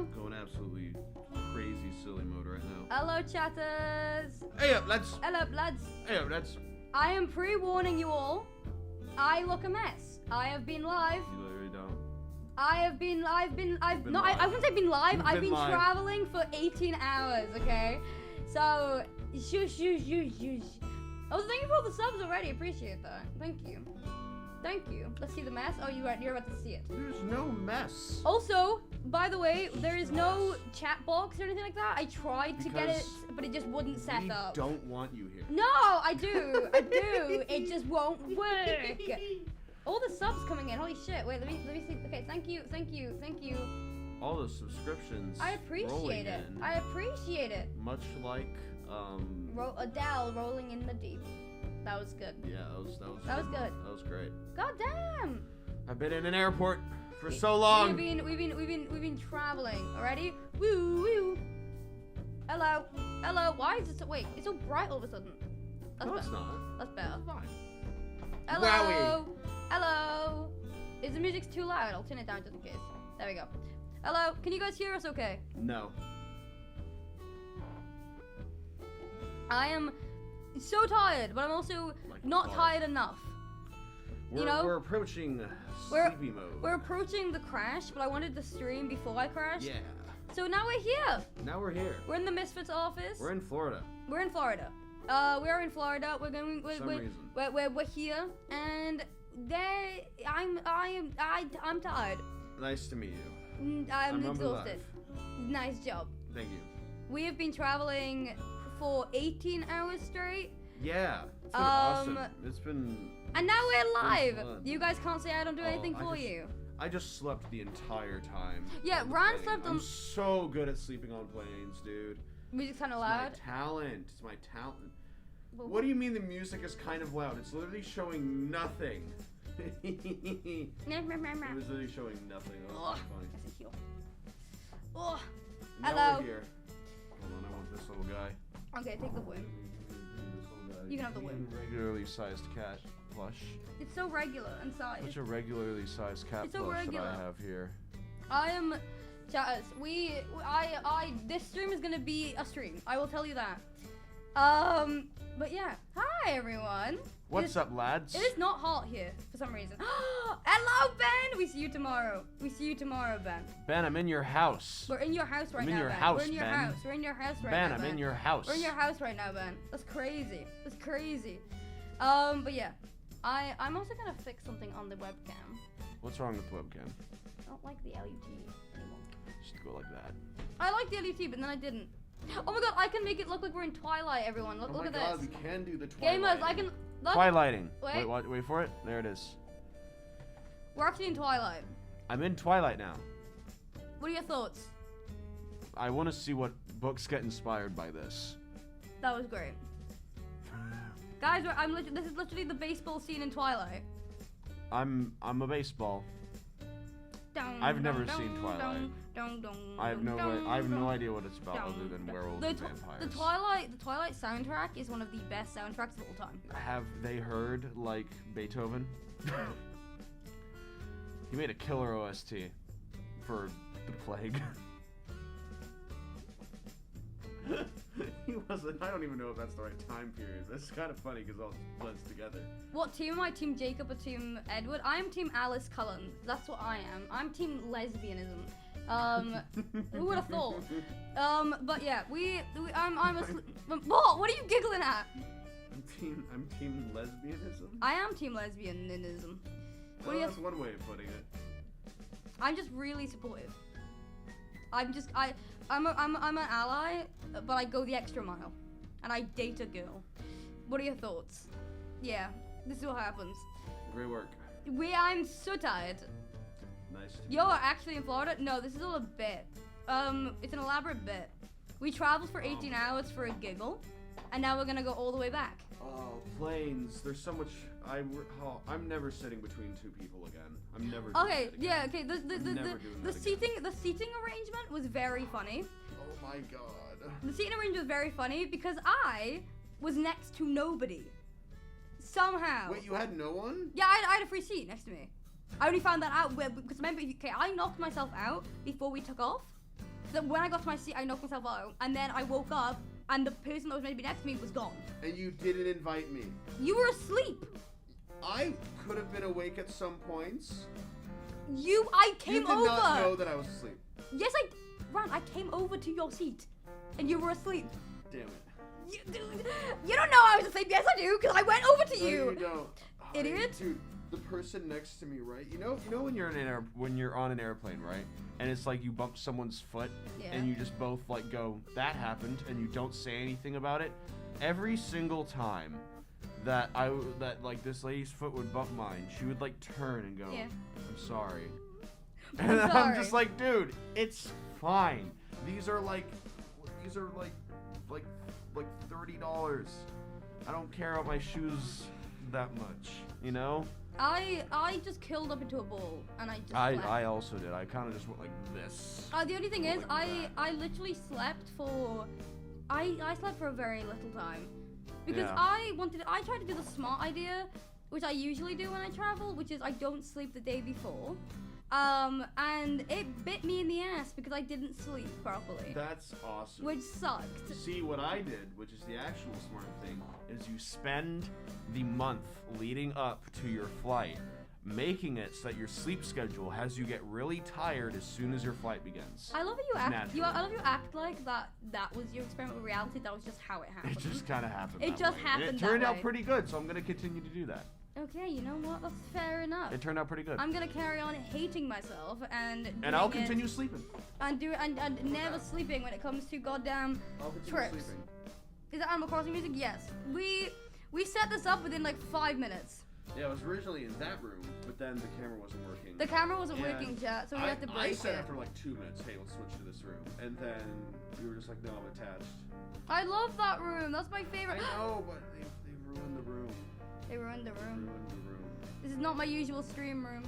Hello. Going absolutely crazy silly mode right now. Hello, chatters. Hey up, lads. Hello, lads. Hey up, lads. I am pre-warning you all. I look a mess. I have been live. You literally don't. I've been I wouldn't say been live. You've I've been been live. traveling for 18 hours, okay? So, shush. Oh, thank you for all the subs already. Appreciate that. Thank you. Thank you. Let's see the mess. Oh, you're about to see it. There's no mess. Also, by the way, there is no chat box or anything like that. I tried to get it, but it just wouldn't set up. We don't want you here. No, I do. It just won't work. All the subs coming in. Holy shit. Wait, let me see. Okay, thank you. All the subscriptions. I appreciate it. In, I appreciate it. much like Adele rolling in the deep. That was good. Yeah, that was good. That was great. God damn. I've been in an airport for so long. We've been traveling already. Woo. Hello. Why is it so? Wait, it's so bright all of a sudden. No, it's not. That's better. It's fine. Hello. Wowie. Hello. Is the music too loud? I'll turn it down just in case. There we go. Hello. Can you guys hear us? Okay. No. I am so tired, but I'm also not tired enough. We're approaching sleepy mode. We're approaching the crash, but I wanted to stream before I crashed. Yeah. So now we're here. Now we're here. We're in the Misfits office. We're in Florida. We're in Florida. We are in Florida. We're going. We're here, and I'm tired. Nice to meet you. I'm Rumble exhausted. Nice job. Thank you. We have been traveling for 18 hours straight. Yeah. It's been awesome. It's been. And now we're live. Fun. You guys can't say I don't do anything for you. I just slept the entire time. Yeah, Ron slept on. I'm so good at sleeping on planes, dude. Music's kind of loud. It's my talent. It's my talent. Well, what do you mean the music is kind of loud? It's literally showing nothing. It was literally showing nothing. That was funny. Oh. Now Hello. we're here. Hold on, I want this little guy. Okay, take the win. You can have the win. Regularly sized cat plush. It's so regular and size. Such a regularly sized cat It's so plush regular. that I have here. I am, chatters. This stream is gonna be a stream. I will tell you that. But yeah. Hi everyone. What's up, lads? It is not hot here for some reason. Hello, Ben. We see you tomorrow. Ben. Ben, I'm in your house. We're in your house right now, I'm in your Ben. house, We're in your Ben. house. We're in your house right Ben, now, I'm Ben. in your house. We're in your house right now, Ben. That's crazy. But yeah. I'm also gonna fix something on the webcam. What's wrong with the webcam? I don't like the LUT anymore. Just go like that. I like the LUT, but then I didn't. Oh my god, I can make it look like we're in Twilight, everyone. Look at this. Oh my god, we can do the Twilight. Gamers, I can... Look. Twilighting. Wait. Wait for it. There it is. We're actually in Twilight. I'm in Twilight now. What are your thoughts? I want to see what books get inspired by this. That was great. Guys, this is literally the baseball scene in Twilight. I'm a baseball. I've never seen Twilight. I have no idea what it's about other than werewolves and vampires. The Twilight soundtrack is one of the best soundtracks of all time. Have they heard like Beethoven? He made a killer OST for the plague. He wasn't. I don't even know if that's the right time period. That's kind of funny because all blends together. What team am I? Team Jacob or Team Edward? I am Team Alice Cullen. That's what I am. I'm Team Lesbianism. Who would have thought? But yeah, I'm a. What are you giggling at? I'm Team Lesbianism. I am Team Lesbianism. That's one way of putting it. I'm just really supportive. I'm an ally, but I go the extra mile, and I date a girl. What are your thoughts? Yeah, this is what happens. Great work. I'm so tired. Nice. You're actually in Florida? No, this is all a bit. It's an elaborate bit. We traveled for 18 hours for a giggle, and now we're gonna go all the way back. Oh, planes. There's so much. I'm never sitting between two people again. I'm never. Okay, yeah, okay. The seating arrangement was very funny. Oh my god. The seating arrangement was very funny because I was next to nobody. Somehow. Wait, you had no one? Yeah, I had a free seat next to me. I only found that out because remember, okay, I knocked myself out before we took off. that when I got to my seat, I knocked myself out, and then I woke up, and the person that was meant to be next to me was gone. And you didn't invite me. You were asleep. I could have been awake at some points. I came over. You did not know that I was asleep. Yes, Ron, I came over to your seat, and you were asleep. Damn it. You don't know I was asleep. Yes, I do, because I went over to you. No, you don't. Idiot. Dude, the person next to me, right? You know when you're on an airplane, right? And it's like you bump someone's foot, and you just both like go, that happened, and you don't say anything about it. Every single time that like this lady's foot would bump mine, she would like turn and go, I'm sorry. And I'm just like, dude, it's fine. These are like $30. I don't care about my shoes that much, you know? I just curled up into a ball and I just slept. I also did. I kind of just went like this. The only thing is, I literally slept for I slept for a very little time because I tried to do the smart idea, which I usually do when I travel, which is I don't sleep the day before. And it bit me in the ass because I didn't sleep properly. That's awesome. Which sucked. See, what I did, which is the actual smart thing, is you spend the month leading up to your flight making it so that your sleep schedule has you get really tired as soon as your flight begins. I love how you act. I love you act like that was your experiment with reality. That was just how it happened. It just kind of happened. It just happened. And it turned out pretty good, so I'm gonna continue to do that. Okay, you know what? That's fair enough. It turned out pretty good. I'm gonna carry on hating myself and I'll continue sleeping. And never sleeping when it comes to goddamn trips. Sleeping. Is that Animal Crossing music? Yes. We set this up within like 5 minutes. Yeah, it was originally in that room, but then the camera wasn't working. The camera wasn't working, chat, so we had to break it. I said after like 2 minutes, hey, let's switch to this room. And then we were just like, no, I'm attached. I love that room. That's my favorite. I know, but they ruined the room. They ruined the room. Ruined the room. This is not my usual stream room.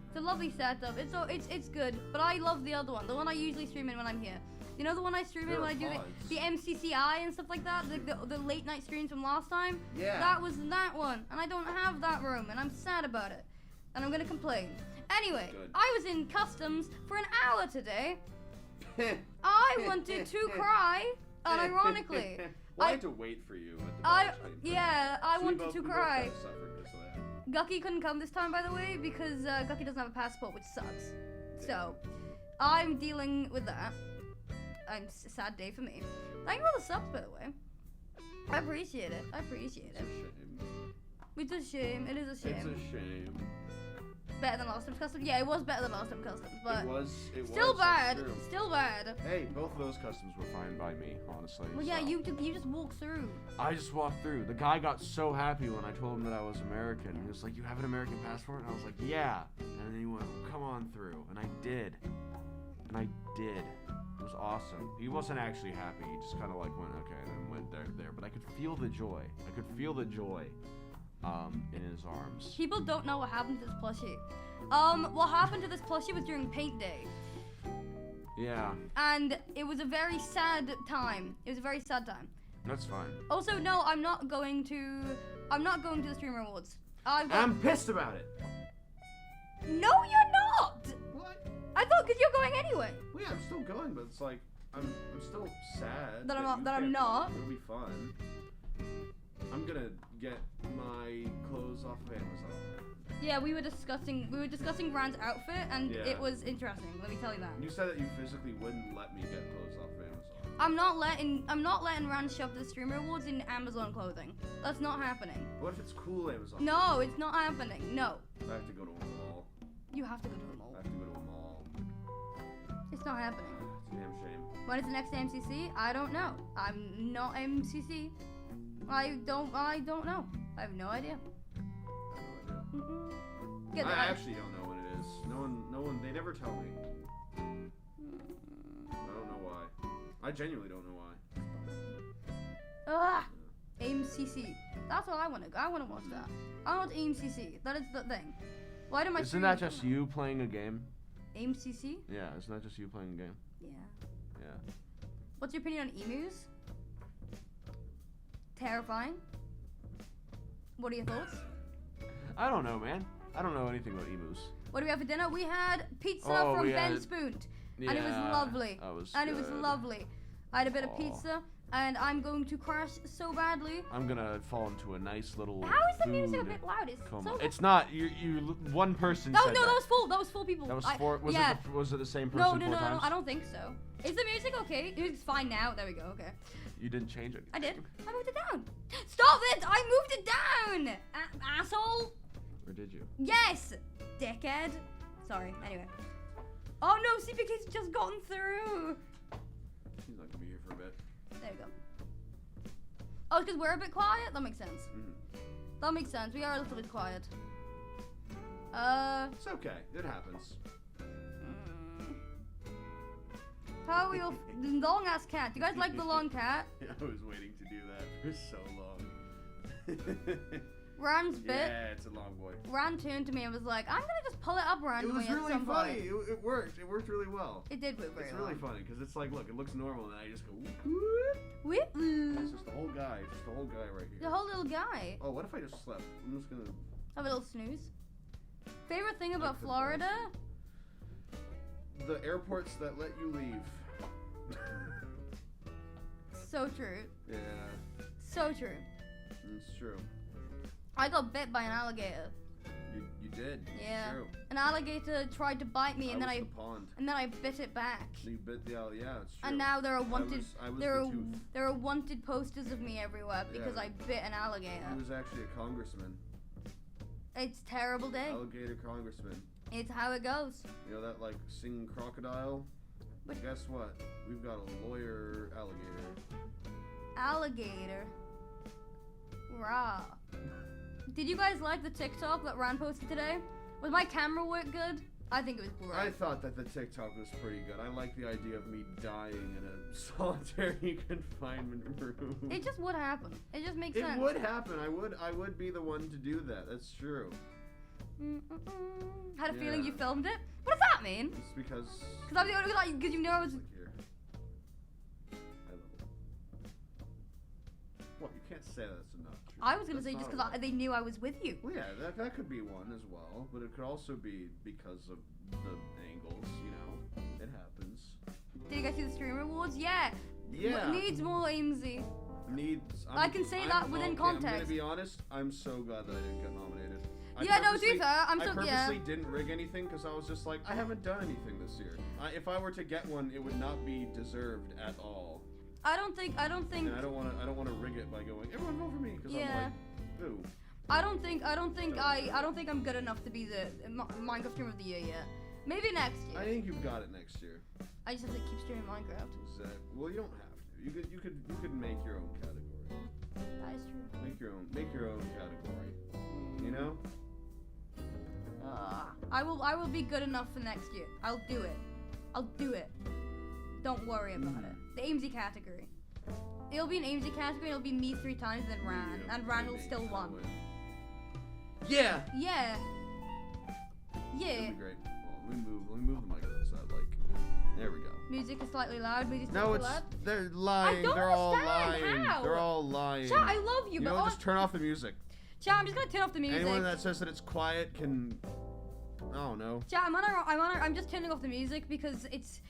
It's a lovely setup. It's good, but I love the other one. The one I usually stream in when I'm here. You know the one I stream in when I do the MCCI and stuff like that? The late night streams from last time? Yeah. That was that one. And I don't have that room, and I'm sad about it. And I'm gonna complain. Anyway, I was in customs for an hour today. I wanted to cry, unironically. I had to wait for you at the I wanted to cry. Gucky couldn't come this time, by the way, because Gucky doesn't have a passport, which sucks. So, I'm dealing with that. It's a sad day for me. Thank you for the subs, by the way. I appreciate it. It's a shame. It is a shame. It's a shame. Better than last time's customs? Yeah, it was better than last time's customs, but it still was, bad. Still bad. Hey, both of those customs were fine by me, honestly. Well, yeah, you just walked through. I just walked through. The guy got so happy when I told him that I was American. He was like, "You have an American passport?" And I was like, "Yeah." And then he went, "Come on through," and I did. It was awesome. He wasn't actually happy. He just kind of like went, okay, and then went there. But I could feel the joy. In his arms. People don't know what happened to this plushie. What happened to this plushie was during paint day. Yeah. And it was a very sad time. That's fine. Also, no, I'm not going to the Streamer Awards. I'm pissed about it. No, you're not. What? I thought because you're going anyway. Well, yeah, I'm still going, but it's like I'm still sad that I'm not. It'll be fun. I'm gonna get my clothes off of Amazon. Yeah, we were discussing Rand's outfit, and it was interesting. Let me tell you that. You said that you physically wouldn't let me get clothes off of Amazon. I'm not letting Rand shove the Streamer Awards in Amazon clothing. That's not happening. What if it's cool Amazon? No, it's not happening. No. I have to go to a mall. You have to go to a mall. I have to go to a mall. It's not happening. It's a damn shame. When is the next MCC? I don't know. I'm not MCC. I don't know. I have no idea. I actually don't know what it is. No one, they never tell me. I don't know why. I genuinely don't know why. AimCC. That's what I want to go. I want to watch that. I want AimCC. That is the thing. Why do my Isn't that just you playing a game? AimCC? Yeah, isn't that just you playing a game? Yeah. Yeah. What's your opinion on emus? Terrifying. What are your thoughts? I don't know, man. I don't know anything about emus. What do we have for dinner? We had pizza from Ben Spoont. and it was lovely. It was lovely. I had a bit of pizza, and I'm going to crash so badly. I'm gonna fall into a nice little. How is the music a bit loud? It's not. You. One person. That was full people. That was four. Was it the same person? No, I don't think so. Is the music okay? It's fine now. There we go. Okay. You didn't change it. I did. I moved it down. Stop it! I moved it down! Asshole! Or did you? Yes! Dickhead. Sorry. Anyway. Oh no, CPK's just gotten through. He's not gonna be here for a bit. There we go. Oh, because we're a bit quiet? That makes sense. That makes sense. We are a little bit quiet. It's okay. It happens. How are we all... long ass cat. Do you guys like the long cat? I was waiting to do that for so long. Ran's bit. Yeah, it's a long boy. Ran turned to me and was like, I'm gonna just pull it up randomly at some point. It was really funny. It worked. It worked really well. It did work very well. It's really funny because it's like, look, it looks normal and I just go whoop. It's just the whole guy. Just the whole guy right here. The whole little guy. Oh, what if I just slept? I'm just gonna... Have a little snooze. Favorite thing about Florida? The airports that let you leave. So true. Yeah. So true. It's true. I got bit by an alligator. You did. Yeah. True. An alligator tried to bite me, and then I bit it back. You bit the alligator. Yeah, it's true. And now there are wanted. I was there are wanted posters of me everywhere because I bit an alligator. He was actually a congressman. It's a terrible day. Alligator congressman. It's how it goes. You know that like singing crocodile? But guess what? We've got a lawyer alligator. Alligator. Rah. Did you guys like the TikTok that Ran posted today? Was my camera work good? I think it was great. I thought that the TikTok was pretty good. I like the idea of me dying in a solitary confinement room. It just would happen. It just makes sense. It would happen. I would be the one to do that. That's true. Had a feeling you filmed it. What does that mean? It's because I'm the only like because you know I was. What? You can't say that's enough. I was gonna say just because they knew I was with you. Well, yeah, that could be one as well, but it could also be because of the angles. You know, it happens. Did you guys see the stream rewards? Yeah. Yeah. Needs more Aimsey. I can say that within context. I'm gonna be honest. I'm so glad that I didn't get nominated. No, to be fair, I purposely didn't rig anything because I was just like, I haven't done anything this year. If I were to get one, it would not be deserved at all. I don't think. And I don't want to rig it by going, everyone vote for me, because I'm like, ooh. I don't think I'm good enough to be the Minecraft streamer of the year yet. Maybe next year. I think you've got it next year. I just have to keep streaming Minecraft. Exactly. Well, you don't have to. You could make your own category. That is true. Make your own category. You know? I will be good enough for next year. I'll do it. Don't worry about it. The Aimsey category. It'll be an Aimsey category. It'll be me 3 times, then Ran, and Ran will still win. Yeah. Yeah. Yeah. That'd be great. Well, let me move the mic on this side. There we go. Music is slightly loud. They're lying. They're all lying. How? They're all lying. Chat, I love you, but just turn off the music. Chat, I'm just gonna turn off the music. Anyone that says that it's quiet can. I don't know. Chat, I'm just turning off the music because it's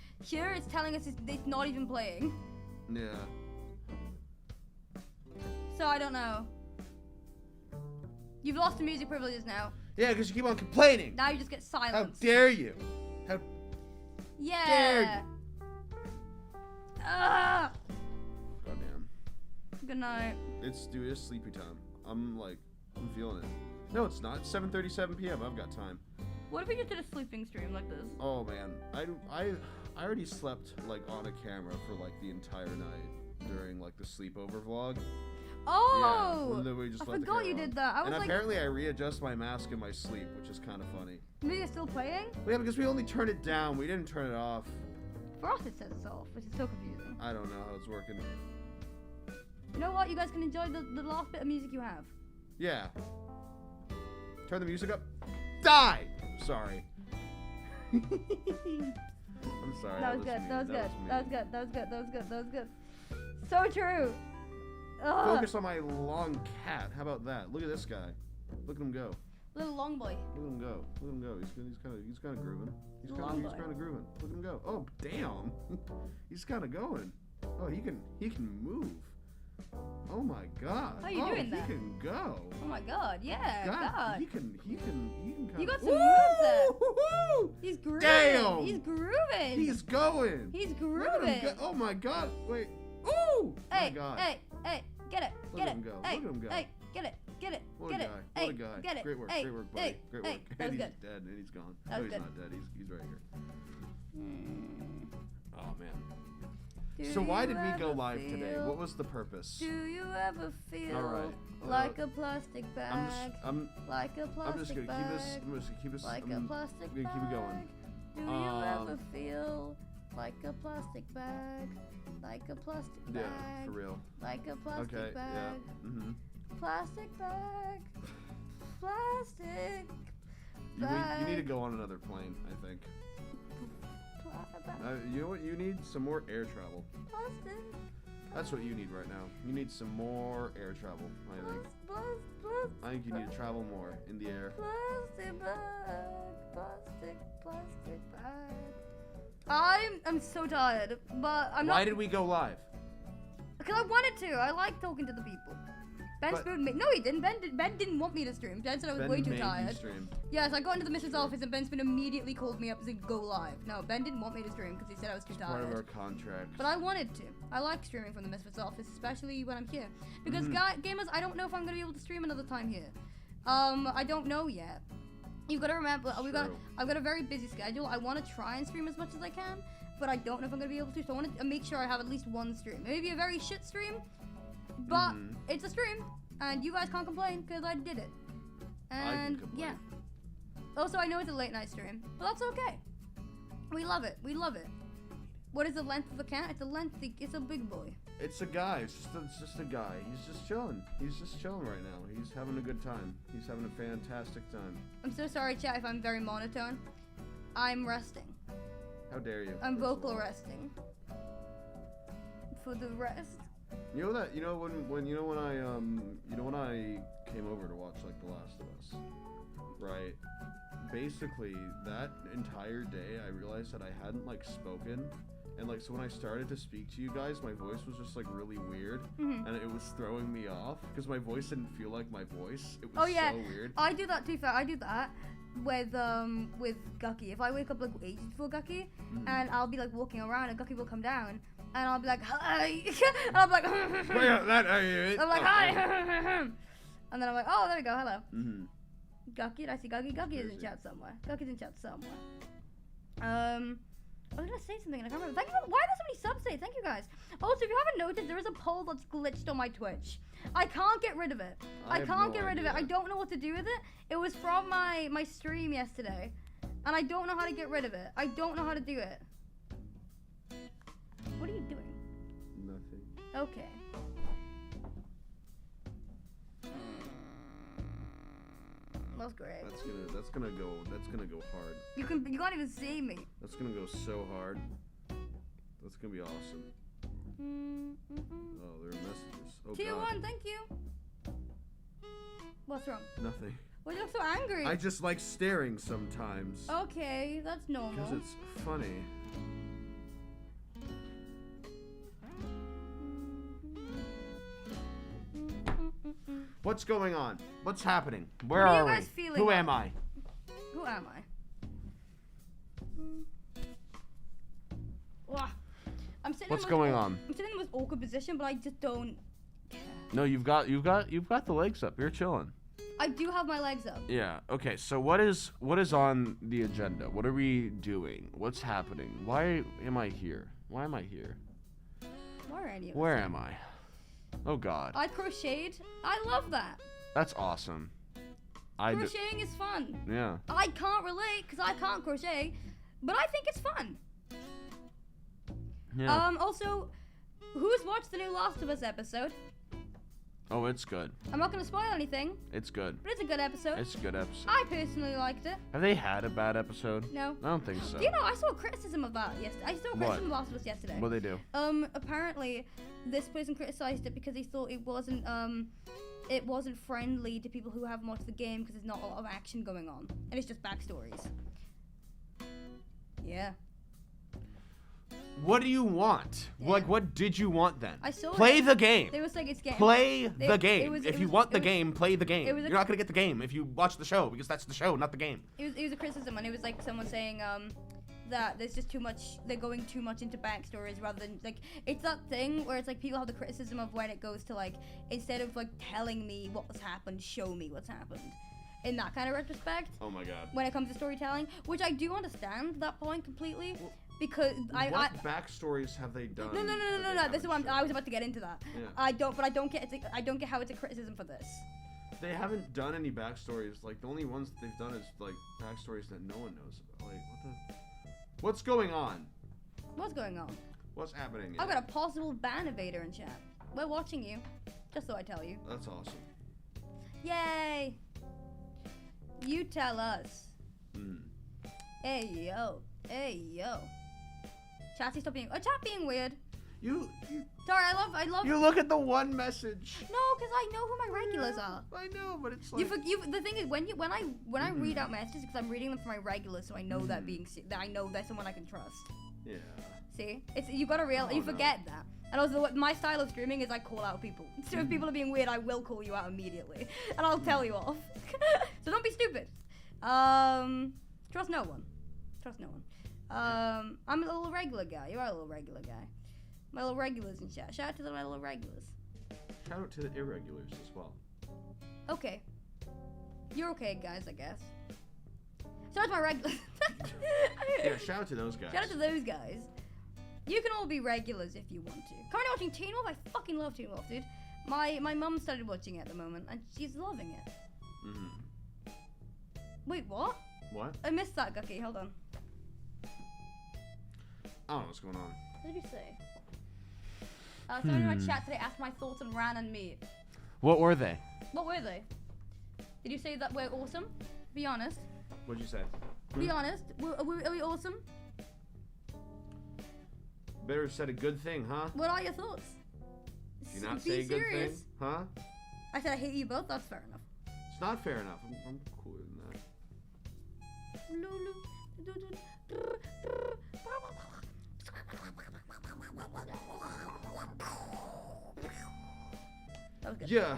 telling us it's not even playing. Yeah. So I don't know. You've lost the music privileges now. Yeah, because you keep on complaining. Now you just get silence. How dare you? Yeah. Dare you? Ah. Goddamn. Good night. It's sleepy time. I'm feeling it. No, it's not. It's 7:37 p.m. I've got time. What if we just did a sleeping stream like this? Oh man, I already slept on a camera for the entire night during the sleepover vlog. Oh! Yeah, we just I forgot you did that. Apparently I readjust my mask in my sleep, which is kind of funny. Maybe it's still playing? Well, yeah, because we only turned it down. We didn't turn it off. For us it says it's off, which is so confusing. I don't know how it's working. You know what? You guys can enjoy the last bit of music you have. Yeah. Turn the music up. Die! Sorry. I'm sorry. That was good. So true. Ugh. Focus on my long cat. How about that? Look at this guy. Look at him go. Little long boy. Look at him go. Look at him go. He's kind of grooving. He's kind of grooving. Look at him go. Oh damn. He's kind of going. Oh, he can move. Oh my God. How you doing that? He can go. Oh my God. Yeah. God. He can kind of. You got some moves there. He's grooving. Damn. He's grooving. He's going. He's Look at him grooving. go. Oh my God. Wait. Ooh. Hey. My God. Hey. Get it. Look at him go. Hey. Look at him go. Hey. Get it. What Get a it. guy. Hey. What a guy. Get it. Great work. Hey. Great work, buddy. Hey. Great Hey. work. That And was he's good. dead and he's gone. That No, was he's good. not dead. He's right here. Hmm. Oh man. Do So why you did we go ever live today? feel- What was the purpose? Do you ever feel All right. like a plastic bag? I'm Like a just plastic gonna bag. keep this. Like a plastic gonna bag. keep it going. Do you ever feel like a plastic bag? Like a plastic bag. Yeah, for real. Like a plastic Okay. bag. Yeah. Mhm. Plastic bag. Plastic You need to go on another plane. I think. You know what? You need some more air travel. Plastic. That's what you need right now. You need some more air travel. I think. I think you need to travel more in the air. Plastic bag. Plastic bag. I'm so tired, but I'm not. Why did we go live? Because I wanted to. I like talking to the people. Ben But- spooned me. No, he didn't. Ben didn't want me to stream. Ben said I was Ben way too made you tired. stream. Yes, I got into the Misfits office and Ben Spoon immediately called me up and said, go live. No, Ben didn't want me to stream because he said I was too Part of our tired. contract. But I wanted to. I like streaming from the Misfits office, especially when I'm here. Because Mm-hmm. gamers, I don't know if I'm going to be able to stream another time here. I don't know yet. You've got to remember, I've got a very busy schedule. I want to try and stream as much as I can, but I don't know if I'm going to be able to. So I want to make sure I have at least one stream. Maybe a very shit stream, but it's a stream. And you guys can't complain because I did it. And yeah. Also, I know it's a late night stream, but that's okay. We love it. We love it. What is the length of the cat? It's a big boy. It's a guy. It's just a guy. He's just chilling. He's just chilling right now. He's having a good time. He's having a fantastic time. I'm so sorry, chat, if I'm very monotone. I'm resting. How dare you? I'm vocal resting. For the rest. You know that when I came over to watch like The Last of Us, right? Basically, that entire day I realized that I hadn't like spoken, and like so when I started to speak to you guys, my voice was just like really weird, and it was throwing me off because my voice didn't feel like my voice. It was so weird. I do that too. I do that with Gucky. If I wake up like ages before Gucky, and I'll be like walking around, and Gucky will come down. And I'll be like, hi. And I'll be like, I'm like, hi. And then I'm like, oh, there we go, hello. Gucky, did I see Gucky? Gucky is in chat somewhere. Gucky's in chat somewhere. I was gonna say something and I can't remember. Thank you. Why are there so many subs today? Thank you guys. Also, if you haven't noticed, there is a poll that's glitched on my Twitch. I can't get rid of it. I can't get rid of it. I don't know what to do with it. It was from my stream yesterday, and I don't know how to get rid of it. I don't know how to do it. What are you doing? Nothing. Okay. That's great. That's gonna go hard. You can't even see me. That's gonna go so hard. That's gonna be awesome. Oh, there are messages. Oh Tier God. 1, thank you. What's wrong? Nothing. Why do you look so angry? I just like staring sometimes. Okay, that's normal. Because it's funny. What's going on? What's happening? Where What are are you we? guys feeling Who like? am I? Who am I? Ugh. I'm sitting. What's in the most going on? I'm sitting in the most awkward position, but I just don't care. No, you've got the legs up. You're chilling. I do have my legs up. Yeah. Okay. So what is on the agenda? What are we doing? What's happening? Why am I here? Why am I here? Where are you? Where am I? Oh God. I crocheted. I love that. That's awesome. Crocheting is fun. Yeah. I can't relate because I can't crochet, but I think it's fun. Yeah. Also, who's watched the new Last of Us episode? Oh, it's good. I'm not gonna spoil anything, It's good. but it's a good episode. It's a good episode. I personally liked it. Have they had a bad episode? No. I don't think so. Do you know, I saw criticism of that yesterday. I saw criticism of Last of Us yesterday. What they do? Apparently, this person criticized it because he thought it wasn't, it wasn't friendly to people who haven't watched the game because there's not a lot of action going on, and it's just backstories. Yeah. What do you want? Yeah. Like, what did you want then? I saw Play it. the game. They was like, it's game. Play the game. It If was- you want the game, play the game. it was a- You're not gonna get the game if you watch the show, because that's the show, not the game. It was a criticism, and it was like someone saying that there's just too much. They're going too much into backstories rather than like it's that thing where it's like people have the criticism of when it goes to like instead of like telling me what's happened, show me what's happened. In that kind of retrospect, Oh my god. when it comes to storytelling, which I do understand that point completely, because What backstories have they done? No. This is what I was about to get into that. Yeah. I don't get how it's a criticism for this. They haven't done any backstories. Like, the only ones that they've done is like backstories that no one knows about. Like, what's going on? What's going on? What's happening? I've got a possible ban evader in chat. We're watching you, just so I tell you. That's awesome. Yay! You tell us. Hey yo. CHATSEY, stop being. Chat being weird. You Sorry, I love. you look at the one message. No, because I know who my regulars are. I know, but it's like The thing is, when I read out messages, because I'm reading them for my regulars, so I know that I know that's someone I can trust. Yeah. See, you gotta realize you forget that. And also, my style of streaming is I call out people. So if people are being weird, I will call you out immediately, and I'll tell you off. So don't be stupid. Trust no one. Trust no one. I'm a little regular guy. You're a little regular guy. My little regulars in chat. Shout out to my little regulars. Shout out to the irregulars as well. Okay. You're okay, guys, I guess. Shout out to my regulars. Yeah, shout out to those guys. Shout out to those guys. You can all be regulars if you want to. Currently watching Teen Wolf. I fucking love Teen Wolf, dude. My mum started watching it at the moment, and she's loving it. Wait, what? What? I missed that, Gucky. Hold on. I don't know what's going on. What did you say? Someone in my chat today asked my thoughts on Ran and me. What were they? What were they? Did you say that we're awesome? Be honest. What'd you say? Be honest. Are we awesome? Better have said a good thing, huh? What are your thoughts? Did you not Be say a good serious. thing? Huh? I said I hate you both. That's fair enough. It's not fair enough. I'm cooler than That was good. Yeah.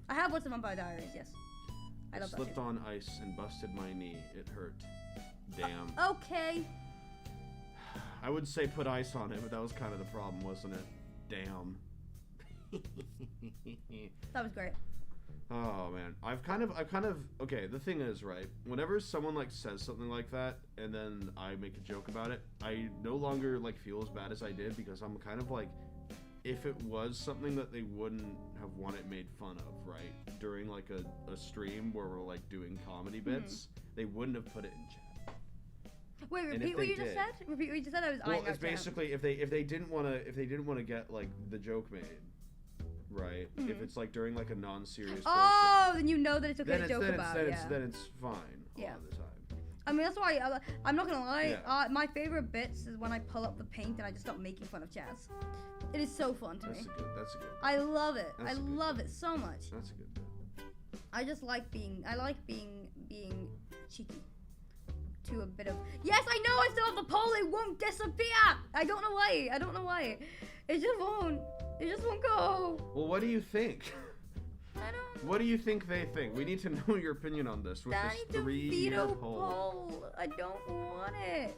I have watched the Vampire Diaries, yes. I love that Slipped too. on ice and busted my knee. It hurt. Damn. Okay. I would say put ice on it, but that was kind of the problem, wasn't it? Damn. That was great. Oh man, I've kind of okay, the thing is, right, whenever someone like says something like that and then I make a joke about it, I no longer like feel as bad as I did, because I'm kind of like, if it was something that they wouldn't have wanted made fun of, right, during like a stream where we're like doing comedy bits, they wouldn't have put it in chat. Wait, And repeat if what they you just did- said? Repeat what you just said? I was Well, eyeing it's out chat. basically if they didn't want to get like the joke made, right? If it's like during like a non-serious Oh, then you know that it's okay then to it's, joke then, about. it's, then, Yeah. it's, then it's fine Yeah. all the time. I mean, that's why I'm not gonna lie. Yeah. My favorite bits is when I pull up the paint and I just start making fun of Chaz. It is so fun to me. That's a good. I love it. That's I a good love bit. it so much. That's a good bit. I just like being being cheeky. To a bit of yes, I know I still have the poll. It won't disappear. I don't know why. It just won't. It just won't go. Well, what do you think? I don't. What do you think they think? We need to know your opinion on this with I this need to 3-year veto poll. poll. I don't want it.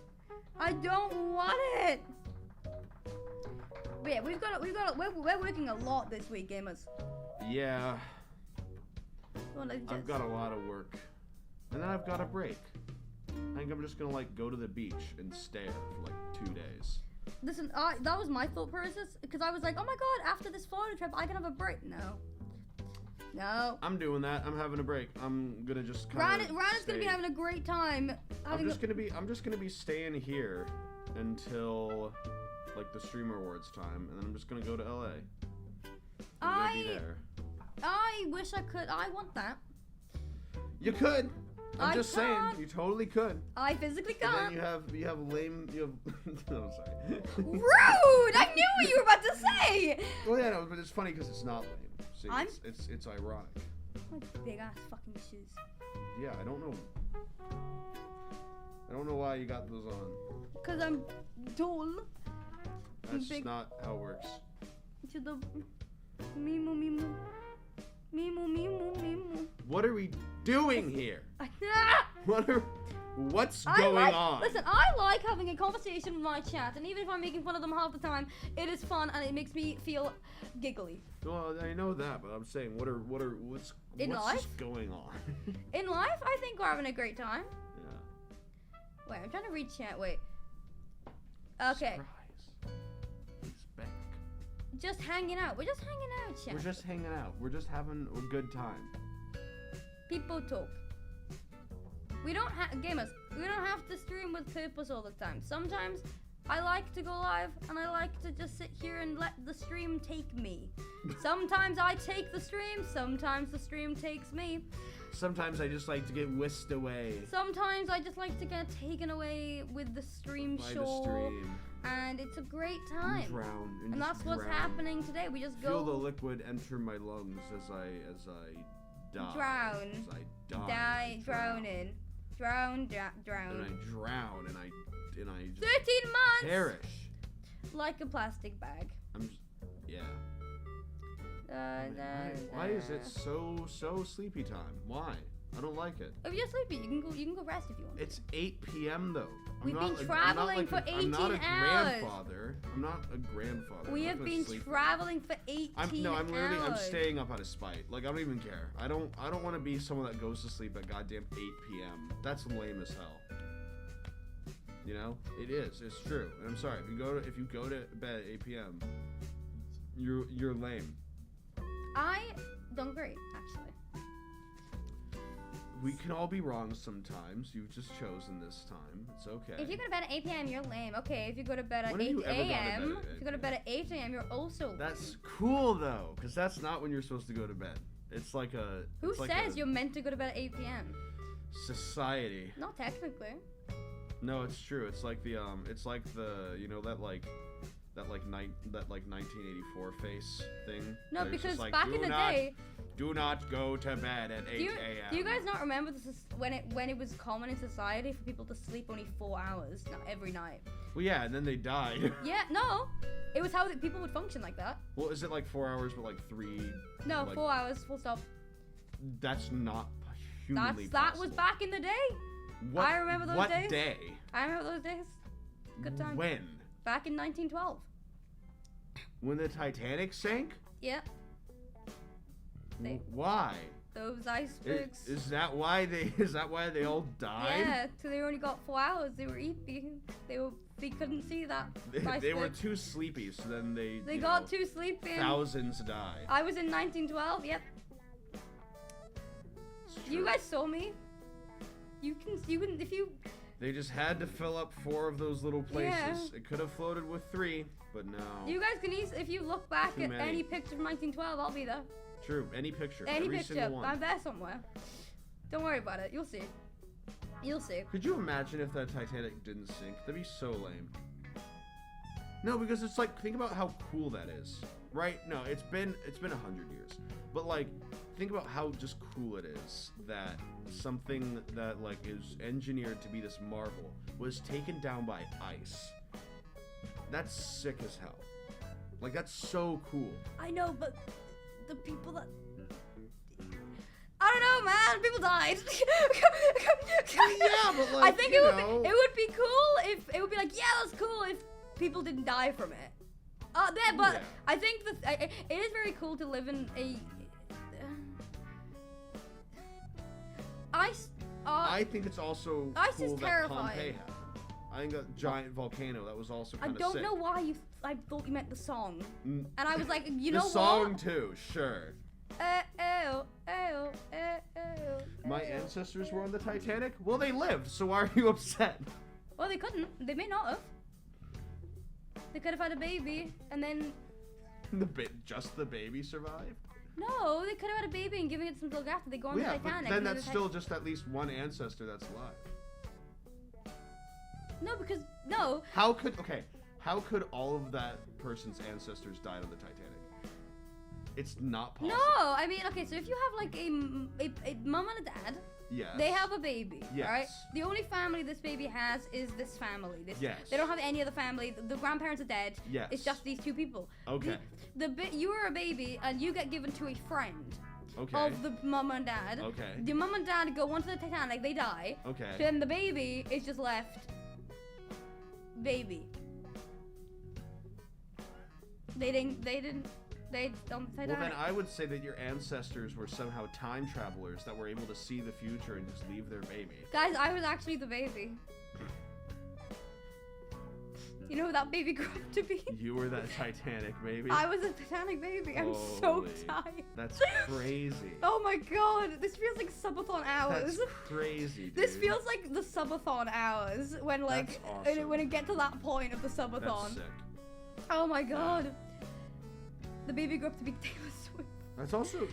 I don't want it. But yeah, we're working a lot this week, gamers. Yeah, Well, I've got a lot of work, and then I've got a break. I think I'm just gonna like go to the beach and stare for like 2 days. Listen, that was my thought process, because I was like, oh my god, after this Florida trip, I can have a break. No. I'm doing that. I'm having a break. I'm gonna just kind of. Ryan is gonna be having a great time. I'm just gonna be staying here until like the Streamer Awards time, and then I'm just gonna go to LA. I'm gonna be there. I wish I could. I want that. You could. I'm I just can't. saying. You totally could. I physically And can't. then you have lame. You have. No, I'm sorry. Rude! I knew what you were about to say. Well, yeah, no, but it's funny because it's not lame. See, see. It's ironic. Like big ass fucking shoes. Yeah, I don't know. I don't know why you got those on. Cause I'm tall. That's not how it works. To the Mimu Mimu. Mimu Mimu Mimu. What are we doing here? What's going on? Listen, I like having a conversation with my chat, and even if I'm making fun of them half the time, it is fun and it makes me feel giggly. Well, I know that, but I'm saying, what's just going on? In life, I think we're having a great time. Yeah. Wait, I'm trying to read chat. Wait. Okay. Surprise. He's back. Just hanging out. We're just hanging out, chat. We're just hanging out. We're just having a good time. People talk. We don't have gamers. We don't have to stream with purpose all the time. Sometimes I like to go live and I like to just sit here and let the stream take me. Sometimes I take the stream. Sometimes the stream takes me. Sometimes I just like to get whisked away. Sometimes I just like to get taken away with the stream By show. The stream. And it's a great time. You drown. And that's what's happening today. We just Feel go. the liquid enter my lungs as I die. Drown. As I die. Die. Drowning. Drown. And I drown and I 13 months. perish. Like a plastic bag. Yeah. Why is it so sleepy time? Why? I don't like it. If you're sleepy, you can go rest if you want. It's 8 p.m. though. We've been traveling for 18 hours. I'm not a grandfather. I'm not a grandfather. We have been traveling for 18 hours. I'm staying up out of spite. Like, I don't even care. I don't want to be someone that goes to sleep at goddamn 8 p.m. That's lame as hell. You know? It is. It's true. And I'm sorry. If you go to bed at 8 p.m., you're lame. I don't agree, actually. We can all be wrong sometimes. You've just chosen this time. It's okay. If you go to bed at 8 p.m., you're lame. Okay, if you go to bed at 8 a.m., if you go to bed at 8 a.m., you're also lame. That's cool, though, because that's not when you're supposed to go to bed. It's like a... Who says you're meant to go to bed at 8 p.m.? Society. Not technically. No, it's true. It's like the, you know, that 1984 face thing. No, because back in the day... Do not go to bed at 8 a.m. Do you guys not remember this when it was common in society for people to sleep only 4 hours every night? Well, yeah, and then they died. Yeah, no. It was how people would function like that. Well, is it like 4 hours but like 3? No, 4 hours, full stop. That's not humanly That possible. was back in the day. I remember those days. What day? I remember those days. Good time. When? Back in 1912. When the Titanic sank? Yeah. Why? Those icebergs. Is that why they all died? Yeah, so they only got 4 hours. They were eating. They couldn't see that. They were too sleepy, so then they got too sleepy. Thousands died. I was in 1912. Yep. You guys saw me. You can if you. They just had to fill up 4 of those little places. Yeah. It could have floated with 3, but no. You guys can if you look back at any picture from 1912, I'll be there. True, any picture. Any every picture. single one. I'm there somewhere. Don't worry about it. You'll see. You'll see. Could you imagine if that Titanic didn't sink? That'd be so lame. No, because it's like, think about how cool that is, right? No, it's been 100 years, but like, think about how just cool it is that something that like is engineered to be this marvel was taken down by ice. That's sick as hell. Like, that's so cool. I know, but the people that... I don't know, man. People died. Yeah, but like, I think it would be cool if it would be like, yeah, that's cool if people didn't die from it. But yeah. I think it is very cool to live in a. I think it's also cool that terrifying. Pompeii happened. I think a giant volcano that was also kind of sick. I don't know why I thought you meant the song, and I was like, you know what? The song too, sure. My ancestors were on the Titanic? Well, they lived, so why are you upset? Well, they couldn't. They may not have. They could have had a baby, and then... Just the baby survived? No, they could have had a baby and giving it some milk after they go on the Titanic. But then that's still just at least one ancestor that's alive. No, because... No. How could all of that person's ancestors died on the Titanic? It's not possible. No, I mean, okay, so if you have like a mum and a dad, yes. They have a baby, yes. right? The only family this baby has is this family. Yes. They don't have any other family. The grandparents are dead. Yes. It's just these two people. Okay. You are a baby and you get given to a friend. Okay. Of the mum and dad. Okay. The mum and dad go onto the Titanic, they die. Okay. Then the baby is just left. Baby. They on the Titanic. Well, then I would say that your ancestors were somehow time travelers that were able to see the future and just leave their baby. Guys, I was actually the baby. You know who that baby grew up to be? You were that Titanic baby? I was a Titanic baby. I'm so tired. That's crazy. Oh my god. This feels like subathon hours. That's crazy, dude. This feels like the subathon hours when like awesome. when it get to that point of the subathon. That's sick. Oh my god. The baby grew up to be Taylor Swift.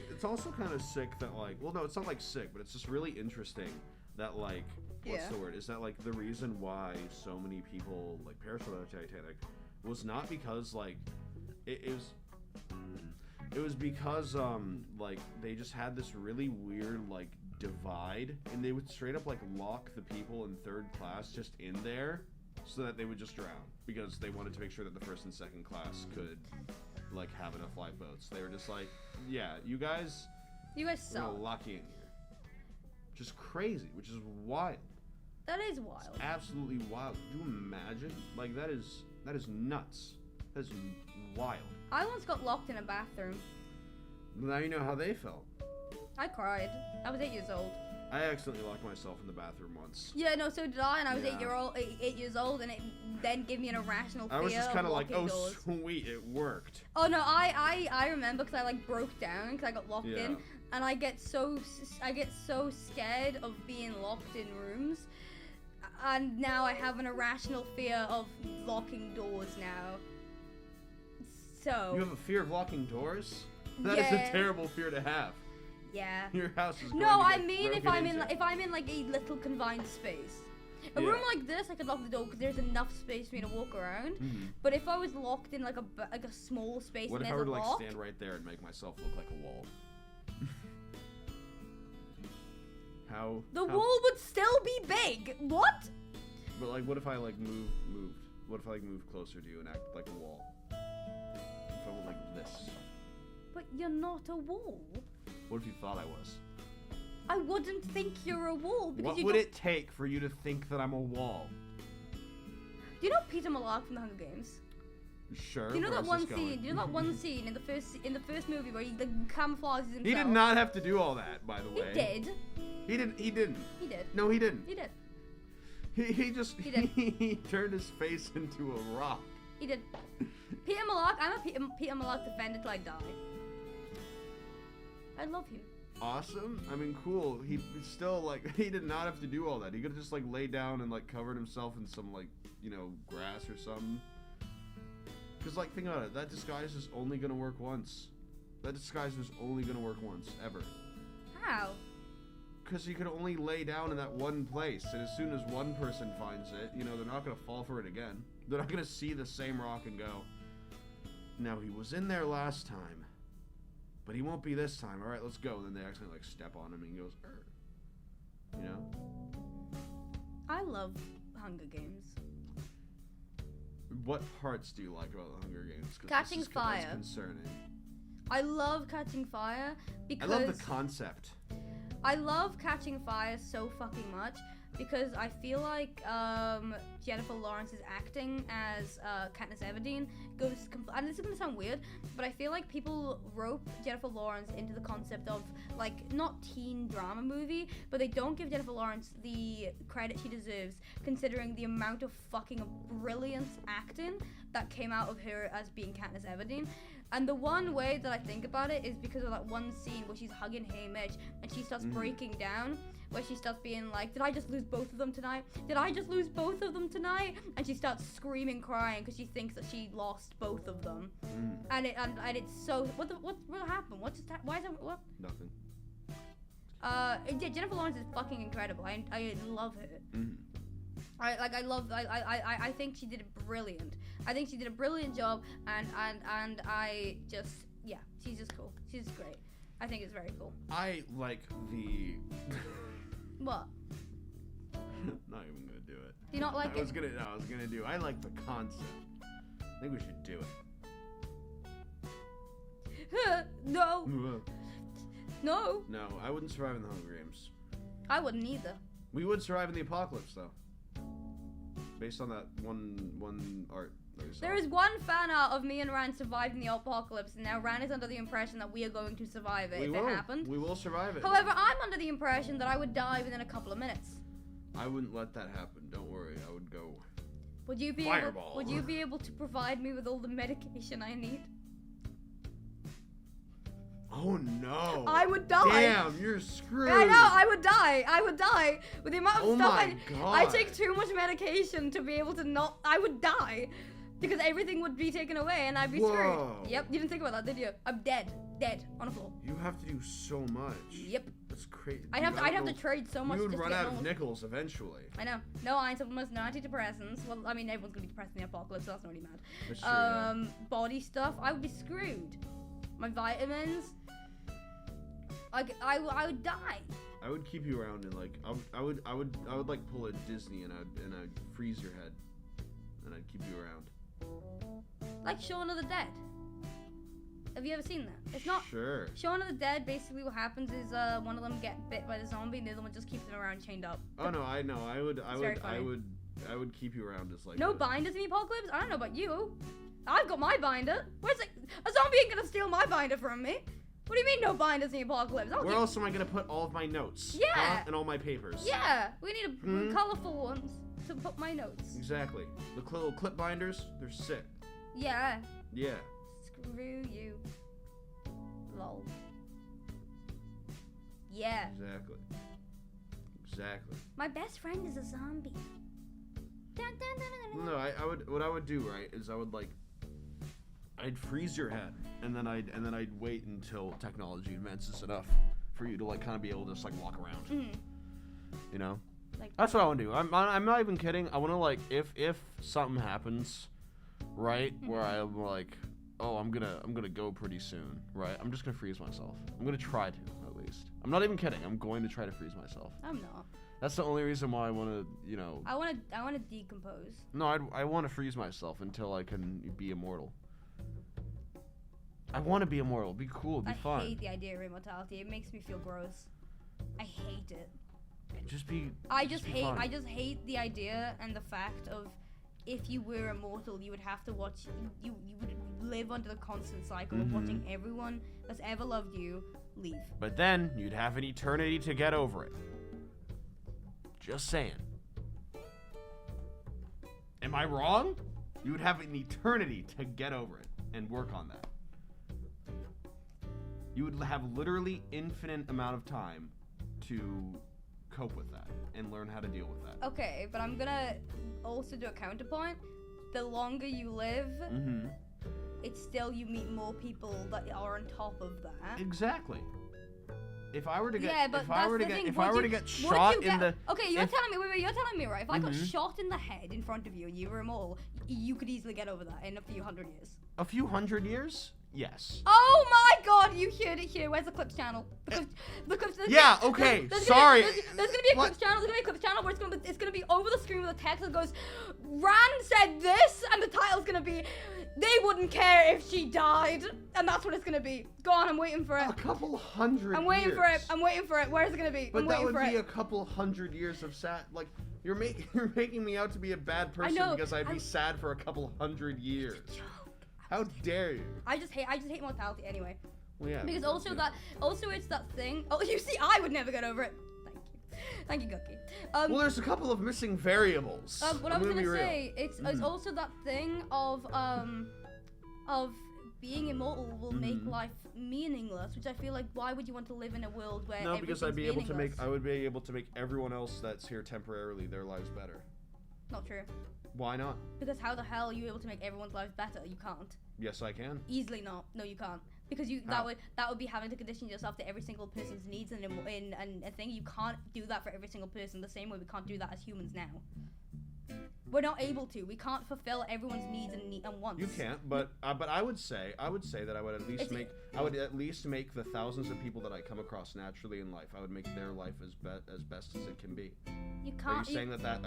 It's also kind of sick that like, well no, it's not like sick, but it's just really interesting that like, what's the word? Is that like the reason why so many people like perished on the Titanic was not because like it was because like they just had this really weird like divide, and they would straight up like lock the people in third class just in there so that they would just drown because they wanted to make sure that the first and second class could like have enough lifeboats. They were just like, yeah, you guys suck. We're gonna lock you in here. Just crazy, which is wild. That is wild. It's absolutely wild. Could you imagine? Like that is nuts. That is wild. I once got locked in a bathroom. Now you know how they felt. I cried. I was 8 years old. I accidentally locked myself in the bathroom once. Yeah, no, so did I, and I was 8 years old, and it then gave me an irrational fear. I was just kind of like, oh, doors. sweet, it worked. Oh no, I remember because I like broke down because I got locked in, and I get so scared of being locked in rooms, and now I have an irrational fear of locking doors now. So you have a fear of locking doors? That is a terrible fear to have. Yeah. Your house is. No, I mean if I'm in like a little confined space. A room like this, I could lock the door because there's enough space for me to walk around. Mm-hmm. But if I was locked in like a small space, what and if I there's were to a like lock, stand right there and make myself look like a wall? How? The wall would still be big. What? But like, what if I like moved? What if I like moved closer to you and acted like a wall? If I went like this. But you're not a wall. What if you thought I was? I wouldn't think you're a wall. Because what would it take for you to think that I'm a wall? Do you know Peter Malark from the Hunger Games? Sure. Do you know that one scene? Do you know that one scene in the first movie where he camouflages himself? He did not have to do all that, by the way. He did. He didn't. He didn't. He did. No, he didn't. He did. He just he turned his face into a rock. He did. Peter Malark. I'm a Peter Malark defender till I die. I love him. Awesome. I mean, cool. He still like he did not have to do all that. He could have just like laid down and like covered himself in some like grass or something. Cause like think about it, that disguise is only gonna work once. That disguise was only gonna work once ever. How? Because you could only lay down in that one place, and as soon as one person finds it, they're not gonna fall for it again. They're not gonna see the same rock and go, now he was in there last time, but he won't be this time. All right, let's go. And then they actually like step on him, and he goes, I love Hunger Games. What parts do you like about the Hunger Games? Catching fire. That's concerning. I love Catching Fire because I love the concept. I love Catching Fire so fucking much because I feel like Jennifer Lawrence's acting as Katniss Everdeen goes and this is gonna sound weird, but I feel like people rope Jennifer Lawrence into the concept of like not teen drama movie, but they don't give Jennifer Lawrence the credit she deserves considering the amount of fucking brilliant acting that came out of her as being Katniss Everdeen. And the one way that I think about it is because of that one scene where she's hugging Haymitch and she starts breaking down, where she starts being like, did I just lose both of them tonight? Did I just lose both of them tonight? And she starts screaming, crying because she thinks that she lost both of them. And it's so, what happened? Why is that, what? Nothing. Yeah, Jennifer Lawrence is fucking incredible. I love her. I think she did it brilliant. I think she did a brilliant job, and I just yeah, she's just cool. She's great. I think it's very cool. I like the. What? Not even gonna do it. Do you not like I was gonna do. I like the concept. I think we should do it. No. No. No, I wouldn't survive in the Hunger Games. I wouldn't either. We would survive in the apocalypse, though. Based on that one art. There is one fan art of me and Ryan surviving the apocalypse, and now Ryan is under the impression that we are going to survive it if it happened. We will survive it. However, I'm under the impression that I would die within a couple of minutes. I wouldn't let that happen. Don't worry. I would go. Would you be able to provide me with all the medication I need? Oh no! I would die. Damn, you're screwed. I know. I would die. I would die with the amount of stuff. God. I take too much medication to be able to not. I would die because everything would be taken away and I'd be screwed. Yep. You didn't think about that, did you? I'm dead. Dead on the floor. You have to do so much. Yep. That's crazy. I'd have to trade so much. You would run out of nickels eventually. I know. No iron supplements, no antidepressants. Well, I mean, everyone's gonna be depressed in the apocalypse, so that's not really mad. That's true, body stuff. I would be screwed. My vitamins. I would die. I would keep you around and like I would like pull a Disney and I'd freeze your head and I'd keep you around. Like Shaun of the Dead. Have you ever seen that? It's not. Sure. Shaun of the Dead. Basically, what happens is one of them get bit by the zombie, and the other one just keeps them around chained up. Oh no, I know. I would keep you around as like. No binders in the apocalypse. I don't know about you. I've got my binder. Where's it? A zombie ain't gonna steal my binder from me. What do you mean no binders in the apocalypse? Where else am I gonna put all of my notes? Yeah. And all my papers. Yeah. We need colorful ones to put my notes. Exactly. The little clip binders, they're sick. Yeah. Yeah. Screw you. Lol. Yeah. Exactly. My best friend is a zombie. No, what I would do, right, is I'd freeze your head, and then I'd wait until technology advances enough for you to like kind of be able to just like walk around. Mm. You know? Like, that's what I want to do. I'm not even kidding. I want to like if something happens, right, where I'm like, oh, I'm gonna go pretty soon, right? I'm just gonna freeze myself. I'm gonna try to at least. I'm not even kidding. I'm going to try to freeze myself. I'm not. That's the only reason why I want to, you know. I want to decompose. No, I want to freeze myself until I can be immortal. I want to be immortal. It'd be cool. It'd be fun. I hate the idea of immortality. It makes me feel gross. I hate it. I just hate the idea and the fact of if you were immortal, you would have to watch. You would live under the constant cycle of watching everyone that's ever loved you leave. But then you'd have an eternity to get over it. Just saying. Am I wrong? You would have an eternity to get over it and work on that. You would have literally infinite amount of time to cope with that and learn how to deal with that. Okay, but I'm gonna also do a counterpoint. The longer you live, it's still you meet more people that are on top of that. Exactly. If I were to get, shot in the. Okay, you're telling me, right? If I got shot in the head in front of you and you were immortal, you could easily get over that in a few hundred years. A few hundred years? Yes. Oh my God! You heard it here. Where's the clips channel? Because yeah. Okay. Sorry. There's gonna be a clips channel. There's gonna be a clips channel where it's gonna be over the screen with a text that goes, "Rand said this," and the title's gonna be, "They wouldn't care if she died," and that's what it's gonna be. Go on, I'm waiting for it. A couple hundred. I'm waiting for it. I'm waiting for it. Where's it gonna be? But that would be a couple hundred years of sad. Like you're making me out to be a bad person because I'd be sad for a couple hundred years. How dare you? I just hate mortality anyway. Well, yeah. Because it's that thing. Oh, you see, I would never get over it. Thank you, Gucky. Well, there's a couple of missing variables. What I was gonna say, it's also that thing of being immortal will make life meaningless, which I feel like why would you want to live in a world where no, because I would be able to make everyone else that's here temporarily their lives better. Not true. Why not? Because how the hell are you able to make everyone's lives better? You can't. Yes, I can. Easily not. No, you can't. Because that would be having to condition yourself to every single person's needs and a thing. You can't do that for every single person the same way we can't do that as humans now. We're not able to. We can't fulfill everyone's needs and wants. You can't, but I would say that I would at least make the thousands of people that I come across naturally in life. I would make their life as best as it can be. You can't. Are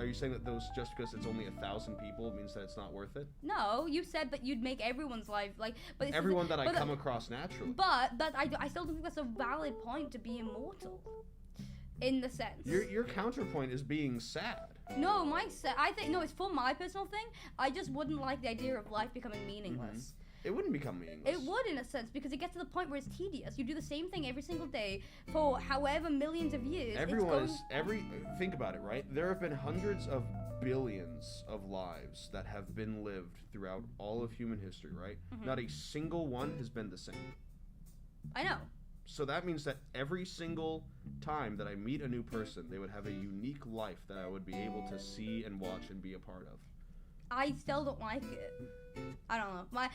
you saying that those, just because it's only 1,000 people, means that it's not worth it? No, you said that you'd make everyone's life but everyone that I come across naturally. But I still don't think that's a valid point to be immortal. In the sense. Your counterpoint is being sad. No, I think it's for my personal thing. I just wouldn't like the idea of life becoming meaningless. It wouldn't become meaningless. It would, in a sense, because it gets to the point where it's tedious. You do the same thing every single day for however millions of years. Think about it, right? There have been hundreds of billions of lives that have been lived throughout all of human history, right? Not a single one has been the same. I know. So that means that every single time that I meet a new person, they would have a unique life that I would be able to see and watch and be a part of. I still don't like it. I don't know.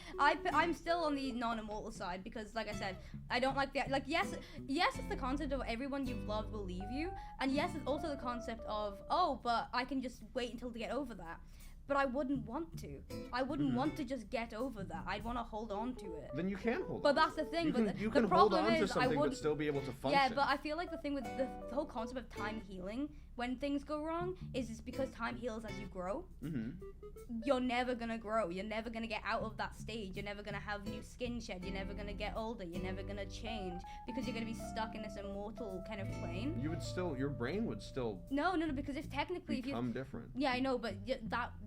I'm still on the non-immortal side because, like I said, I don't like yes, it's the concept of everyone you've loved will leave you, and yes, it's also the concept of, oh, but I can just wait until to get over that. But I wouldn't want to. I wouldn't want to just get over that. I'd want to hold on to it. Then you can hold on. But that's the thing. You can hold on to something but still be able to function. Yeah, but I feel like the thing with the whole concept of time healing, when things go wrong, is because time heals as you grow. You're never going to grow. You're never going to get out of that stage. You're never going to have new skin shed. You're never going to get older. You're never going to change because you're going to be stuck in this immortal kind of plane. Your brain would still No, because if technically become different. Yeah, I know, but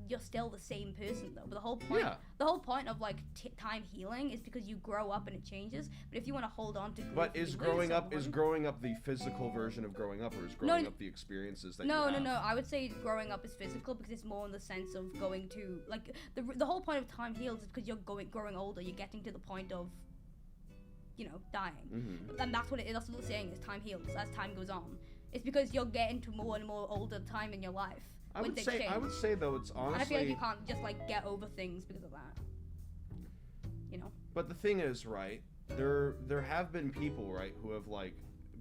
you're still the same person though. But the whole point of like time healing is because you grow up and it changes. But if you want to hold on to But is growing up the physical version of growing up, or is growing up the experiences that you have? No. I would say growing up is physical because it's more in the sense of going to like the whole point of time heals is because you're growing older. You're getting to the point of dying, and that's what it is. That's what it's saying is time heals as time goes on. It's because you're getting to more and more older time in your life. I would say though, it's honestly. And I feel like you can't just like get over things because of that. But the thing is, right? There have been people, right, who have like,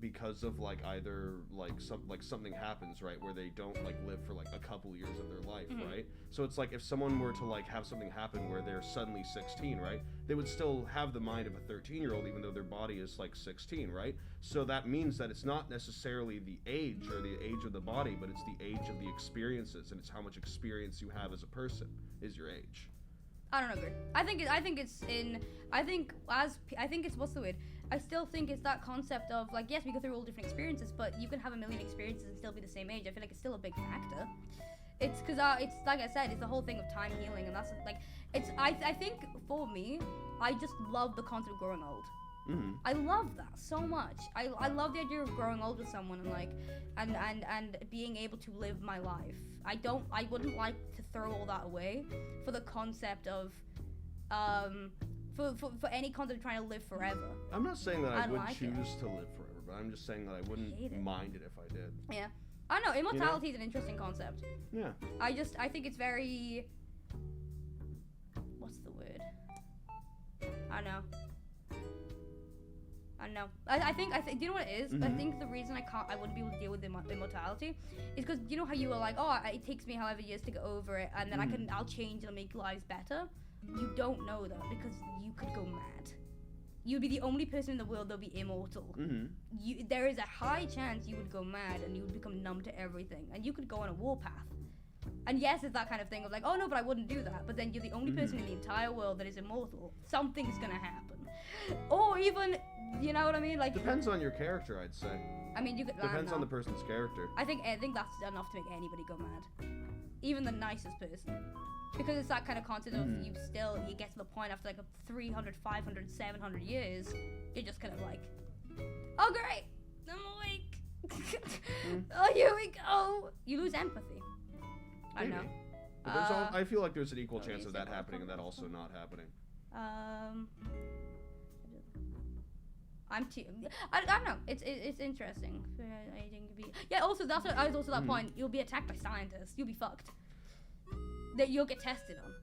because of like either like something happens, right, where they don't like live for like a couple years of their life, right? So it's like if someone were to like have something happen where they're suddenly 16, right, they would still have the mind of a 13-year-old even though their body is like 16, right? So that means that it's not necessarily the age or the age of the body, but it's the age of the experiences, and it's how much experience you have as a person is your age. I don't agree. I think it's what's the word? I still think it's that concept of like, yes, we go through all different experiences, but you can have a million experiences and still be the same age. I feel like it's still a big factor. It's because it's like I said, it's the whole thing of time healing, and that's like I think for me, I just love the concept of growing old. I love that so much. I love the idea of growing old with someone and like and being able to live my life. I wouldn't like to throw all that away for the concept of for any concept of trying to live forever. I'm not saying that I would choose to live forever, but I'm just saying that I wouldn't mind it if I did. Yeah. I don't know, immortality is an interesting concept. Yeah. I think it's very, what's the word? I don't know. I think, do you know what it is? I think the reason I wouldn't be able to deal with immortality is because you know how you were like, oh, it takes me however years to get over it, and then I'll change and make lives better. You don't know that because you could go mad. You'd be the only person in the world that'll be immortal. There is a high chance you would go mad and you would become numb to everything, and you could go on a warpath. And yes, it's that kind of thing of like, oh no, but I wouldn't do that. But then you're the only person in the entire world that is immortal. Something's gonna happen. Or even, you know what I mean? Like depends on your character, I'd say. I mean, you could. Depends on the person's character. I think that's enough to make anybody go mad, even the nicest person, because it's that kind of concept of you get to the point after like 300, 500, 700 years, you're just kind of like, oh great, I'm awake. Oh, here we go. You lose empathy. I don't know. But I feel like there's an equal chance of that happening and that also not happening. I don't know. It's interesting. Yeah. Also, I was also that point. You'll be attacked by scientists. You'll be fucked. That you'll get tested on.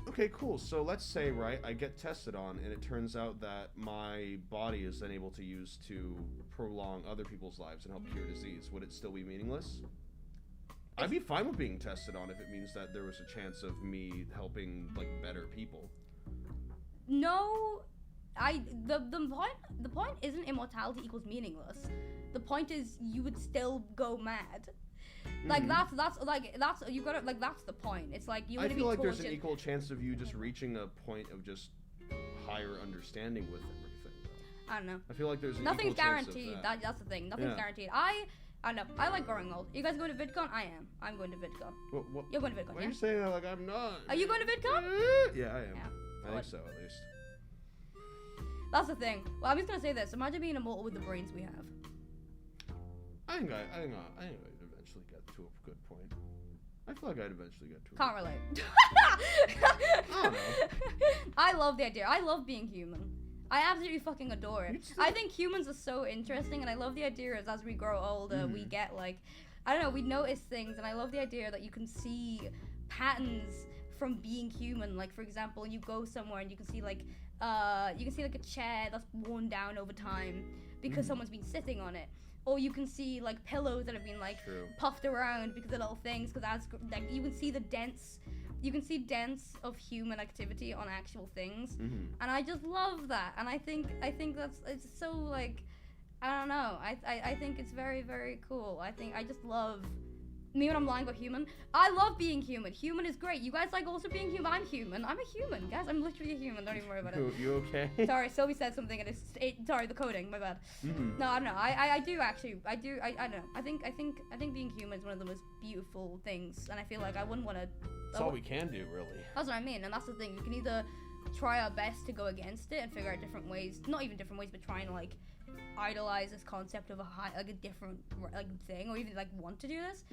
Okay, cool. So let's say, right, I get tested on, and it turns out that my body is then able to use to prolong other people's lives and help cure disease. Would it still be meaningless? I'd be fine with being tested on if it means that there was a chance of me helping like better people. No, the point isn't immortality equals meaningless. The point is you would still go mad. Like that's you gotta like that's the point. It's like you. I feel like there's an equal chance of you just reaching a point of just higher understanding with everything. I don't know. I feel like there's nothing's equal chance guaranteed. Of that. That's the thing. Nothing's guaranteed. I don't know. I like growing old. You guys going to VidCon? I am. I'm going to VidCon. What? You're going to VidCon. Why are you saying that like I'm not? Are you going to VidCon? Yeah, I am. I think so, at least. That's the thing. Well, I'm just gonna say this. Imagine being immortal with the brains we have. I think I'd eventually get to a good point. I feel like I'd eventually get to. Can't relate. I don't know. I love the idea. I love being human. I absolutely fucking adore it. I think humans are so interesting, and I love the idea as we grow older, we get like, I don't know, we notice things, and I love the idea that you can see patterns from being human. Like, for example, you go somewhere and you can see like a chair that's worn down over time because someone's been sitting on it. Or you can see like pillows that have been like puffed around because of little things. Because as like you can see dents of human activity on actual things, and I just love that. And I think it's so like, I don't know. I think it's very, very cool. I just love me when I'm lying about human. I love being human. Human is great. You guys like also being human. I'm human. I'm a human, guys. I'm literally a human. Don't even worry about it. You okay? Sorry, Sylvie said something and sorry, the coding. My bad. No, I don't know. I do actually. I don't know. I think being human is one of the most beautiful things, and I feel like I wouldn't want to. That's all we can do, really. That's what I mean, and that's the thing. You can either try our best to go against it and figure out different ways, not even different ways, but trying to like idolize this concept of a different like thing, or even like want to do this.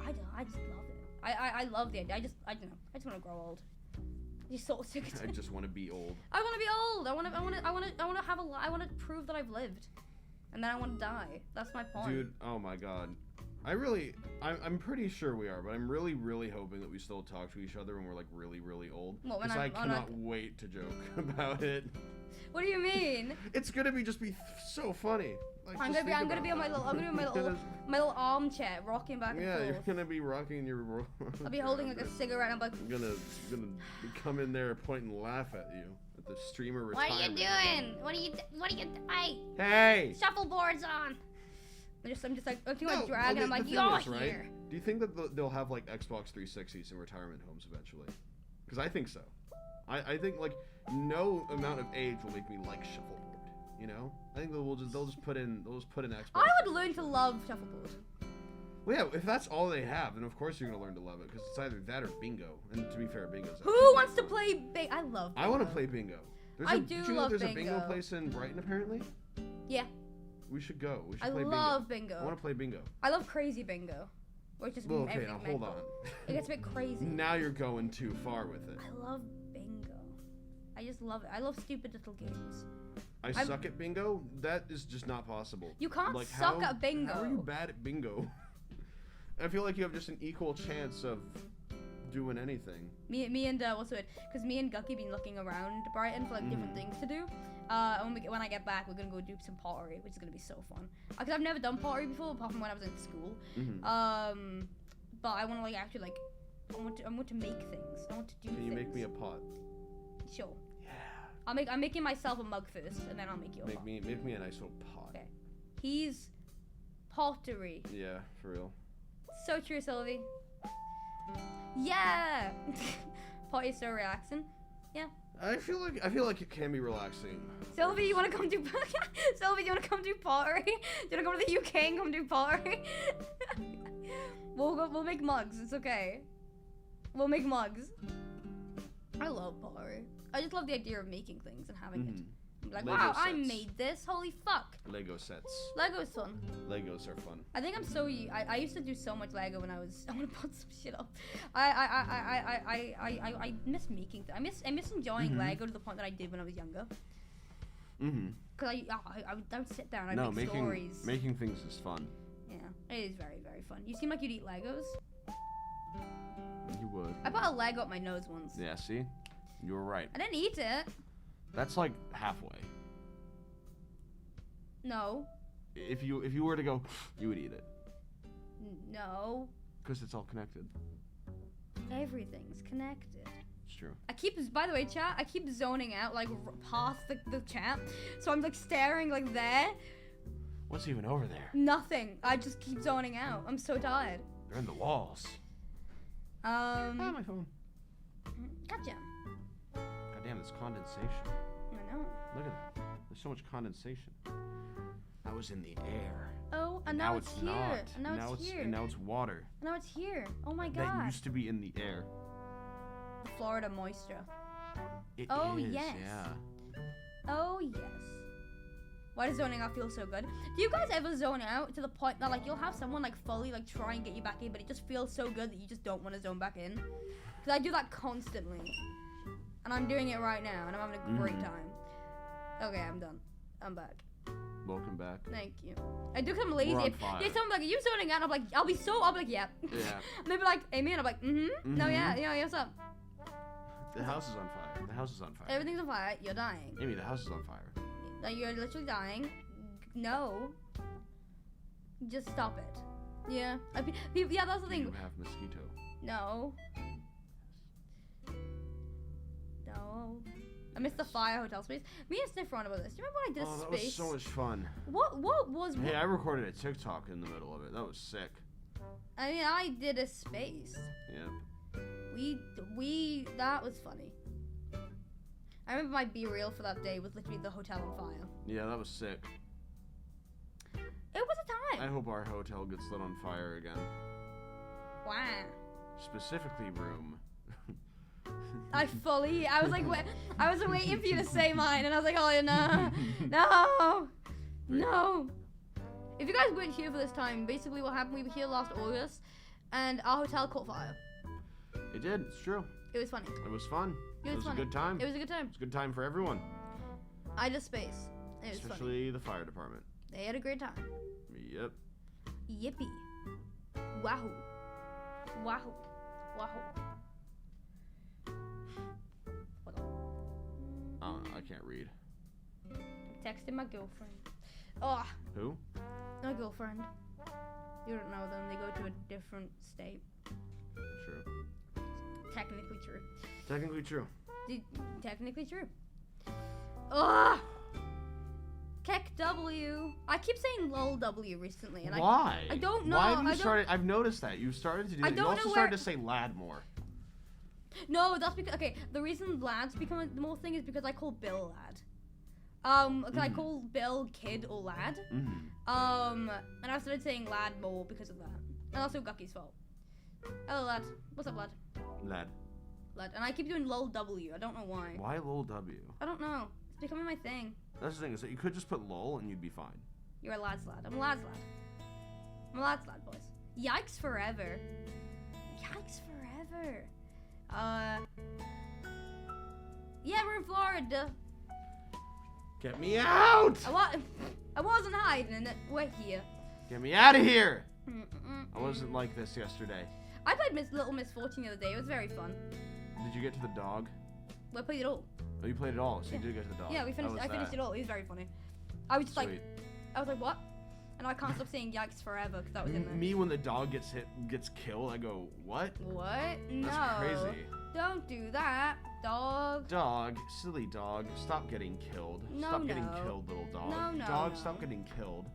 I just love it. I love the idea. I don't know. I just want to grow old. You're so sick. I just want to be old. I want to be old. I want to prove that I've lived, and then I want to die. That's my point. Dude, oh my god. I'm pretty sure we are, but I'm really, really hoping that we still talk to each other when we're like really, really old. Because I cannot wait to joke about it. What do you mean? It's gonna be so funny. Like, I'm gonna be on my little armchair, rocking back and forth. Yeah, you're gonna be rocking your. I'll be holding like a cigarette. And I'm like. I'm gonna come in there, point and laugh at you at the streamer retirement. What are you doing? What are you? Hey! Shuffleboard's on. I'm just like looking like drag, and I'm like, you're here. Right? Do you think that they'll have like Xbox 360s in retirement homes eventually? Because I think so. I think like no amount of age will make me like shuffleboard. You know? I think they'll just put in Xbox. I would learn to love shuffleboard. Well, yeah, if that's all they have, then of course you're gonna learn to love it, because it's either that or bingo. And to be fair, bingo's. Who wants to play bingo? I love bingo. I want to play bingo. Did you know there's a bingo place in Brighton apparently? Yeah. We should go. We should play bingo. I love bingo. I want to play bingo. I love crazy bingo. Where it's just okay, now hold on. It gets a bit crazy. Now you're going too far with it. I love bingo. I just love it. I love stupid little games. I suck at bingo? That is just not possible. You can't suck at bingo. How are you bad at bingo? I feel like you have just an equal chance of doing anything. Me and what's it? Because me and Gucky been looking around Brighton for like different things to do. When I get back, we're gonna go do some pottery, which is gonna be so fun. Because I've never done pottery before, apart from when I was in school. But I want to like actually like, I want to make things. I want to do things. Can you make me a pot? Sure. Yeah. I'm making myself a mug first, and then I'll make you a pot. Make me a nice little pot. Okay. He's pottery. Yeah, for real. So true, Sylvie. Yeah. Pottery is so relaxing. Yeah. I feel like it can be relaxing. Sylvie, you wanna come do Sylvie, you wanna come do pottery? Do you wanna go to the UK and come do pottery? We'll make mugs. It's okay. We'll make mugs. I love pottery. I just love the idea of making things and having it. I'm like, Lego wow, sets. I made this. Holy fuck. Lego sets. Lego's fun. Legos are fun. I think I used to do so much Lego when I want to put some shit up. I miss making things. I miss enjoying Lego to the point that I did when I was younger. Cause I would sit down and I'd make stories. Making things is fun. Yeah, it is very, very fun. You seem like you'd eat Legos. You would. I put a Lego up my nose once. Yeah, see? You were right. I didn't eat it. That's like halfway. No. If you were to go, you would eat it. No. Because it's all connected. Everything's connected. It's true. By the way, chat, I keep zoning out, like, past the chat. So I'm, like, staring, like, there. What's even over there? Nothing. I just keep zoning out. I'm so tired. They're in the walls. My phone. Gotcha. Goddamn, it's condensation. I know. Look at that. There's so much condensation. That was in the air. Oh, and now it's here. Not. And now it's here. And now it's water. And now it's here. Oh my god. That used to be in the air. The Florida moisture. It Oh, is, yes. yeah. Oh, yes. Why does zoning out feel so good? Do you guys ever zone out to the point that, like, you'll have someone, like, fully, like, try and get you back in, but it just feels so good that you just don't want to zone back in? Because I do that constantly. And I'm doing it right now, and I'm having a great time. Okay, I'm done. I'm back. Welcome back. Thank you. I do because I'm lazy. We're on If fire. someone's like, are you zoning out? I'm like, I'll be like, yeah. Yeah. And they'll be like, Amy, and I'm like, no, yeah, what's up? The house is on fire. The house is on fire. Everything's on fire. You're dying. Amy, the house is on fire. Like, you're literally dying. No. Just stop it. Yeah. Yeah, that's the thing. You have mosquito. No. No. I missed the fire hotel space. Me and Sniff were on about this. Do you remember when I did a That space? was so much fun. What was... Hey, I recorded a TikTok in the middle of it. That was sick. I mean, I did a space. Yeah. That was funny. I remember my Be Real for that day was literally the hotel on fire. Yeah, that was sick. It was a time. I hope our hotel gets lit on fire again. Wow. Specifically room. I was like, I was waiting for you to say mine, and I was like, oh no, no, no. If you guys weren't here for this time, basically what happened, we were here last August, and our hotel caught fire. It did, it's true. It was funny. It was fun. It was a good time. It was a good time. It was a good time for everyone. I did space. It was Especially the fire department. They had a great time. Yep. Yippee. Wahoo. Wahoo. Wahoo. What up? I don't know, I can't read. I'm texting my girlfriend. Oh. Who? My girlfriend. You don't know them. They go to a different state. True. Technically true. Technically true. Technically true. Ugh. Keck W. I keep saying lol W recently, and why? I don't know. Why have you started? I've noticed that you've started to do that. You also started to say lad more. No, that's because the reason lads become the more thing is because I call Bill lad. Cause I call Bill kid or lad. And I started saying lad more because of that, and also Gucky's fault. Hello lad. What's up lad? Lad. Lad. And I keep doing lol W. I don't know why. Why lol W? I don't know. It's becoming my thing. That's the thing, is that you could just put lol and you'd be fine. You're a lad's lad. I'm a lad's lad. I'm a lad's lad, boys. Yikes forever. Yikes forever. Yeah, we're in Florida. Get me out! I wasn't hiding. We're here. Get me out of here! I wasn't like this yesterday. I played Little Miss Fortune the other day. It was very fun. Did you get to the dog? We played it all. Oh, you played it all, so you did get to the dog. Yeah, I finished it all. It was very funny. I was just Sweet. I was like, what? And I can't stop saying yikes forever because that was in there. Me, when the dog gets killed, I go, what? What? No. That's crazy. Don't do that, dog. Dog, silly dog, stop getting killed. No, stop getting no. killed, little dog. No, dog, no. stop getting killed.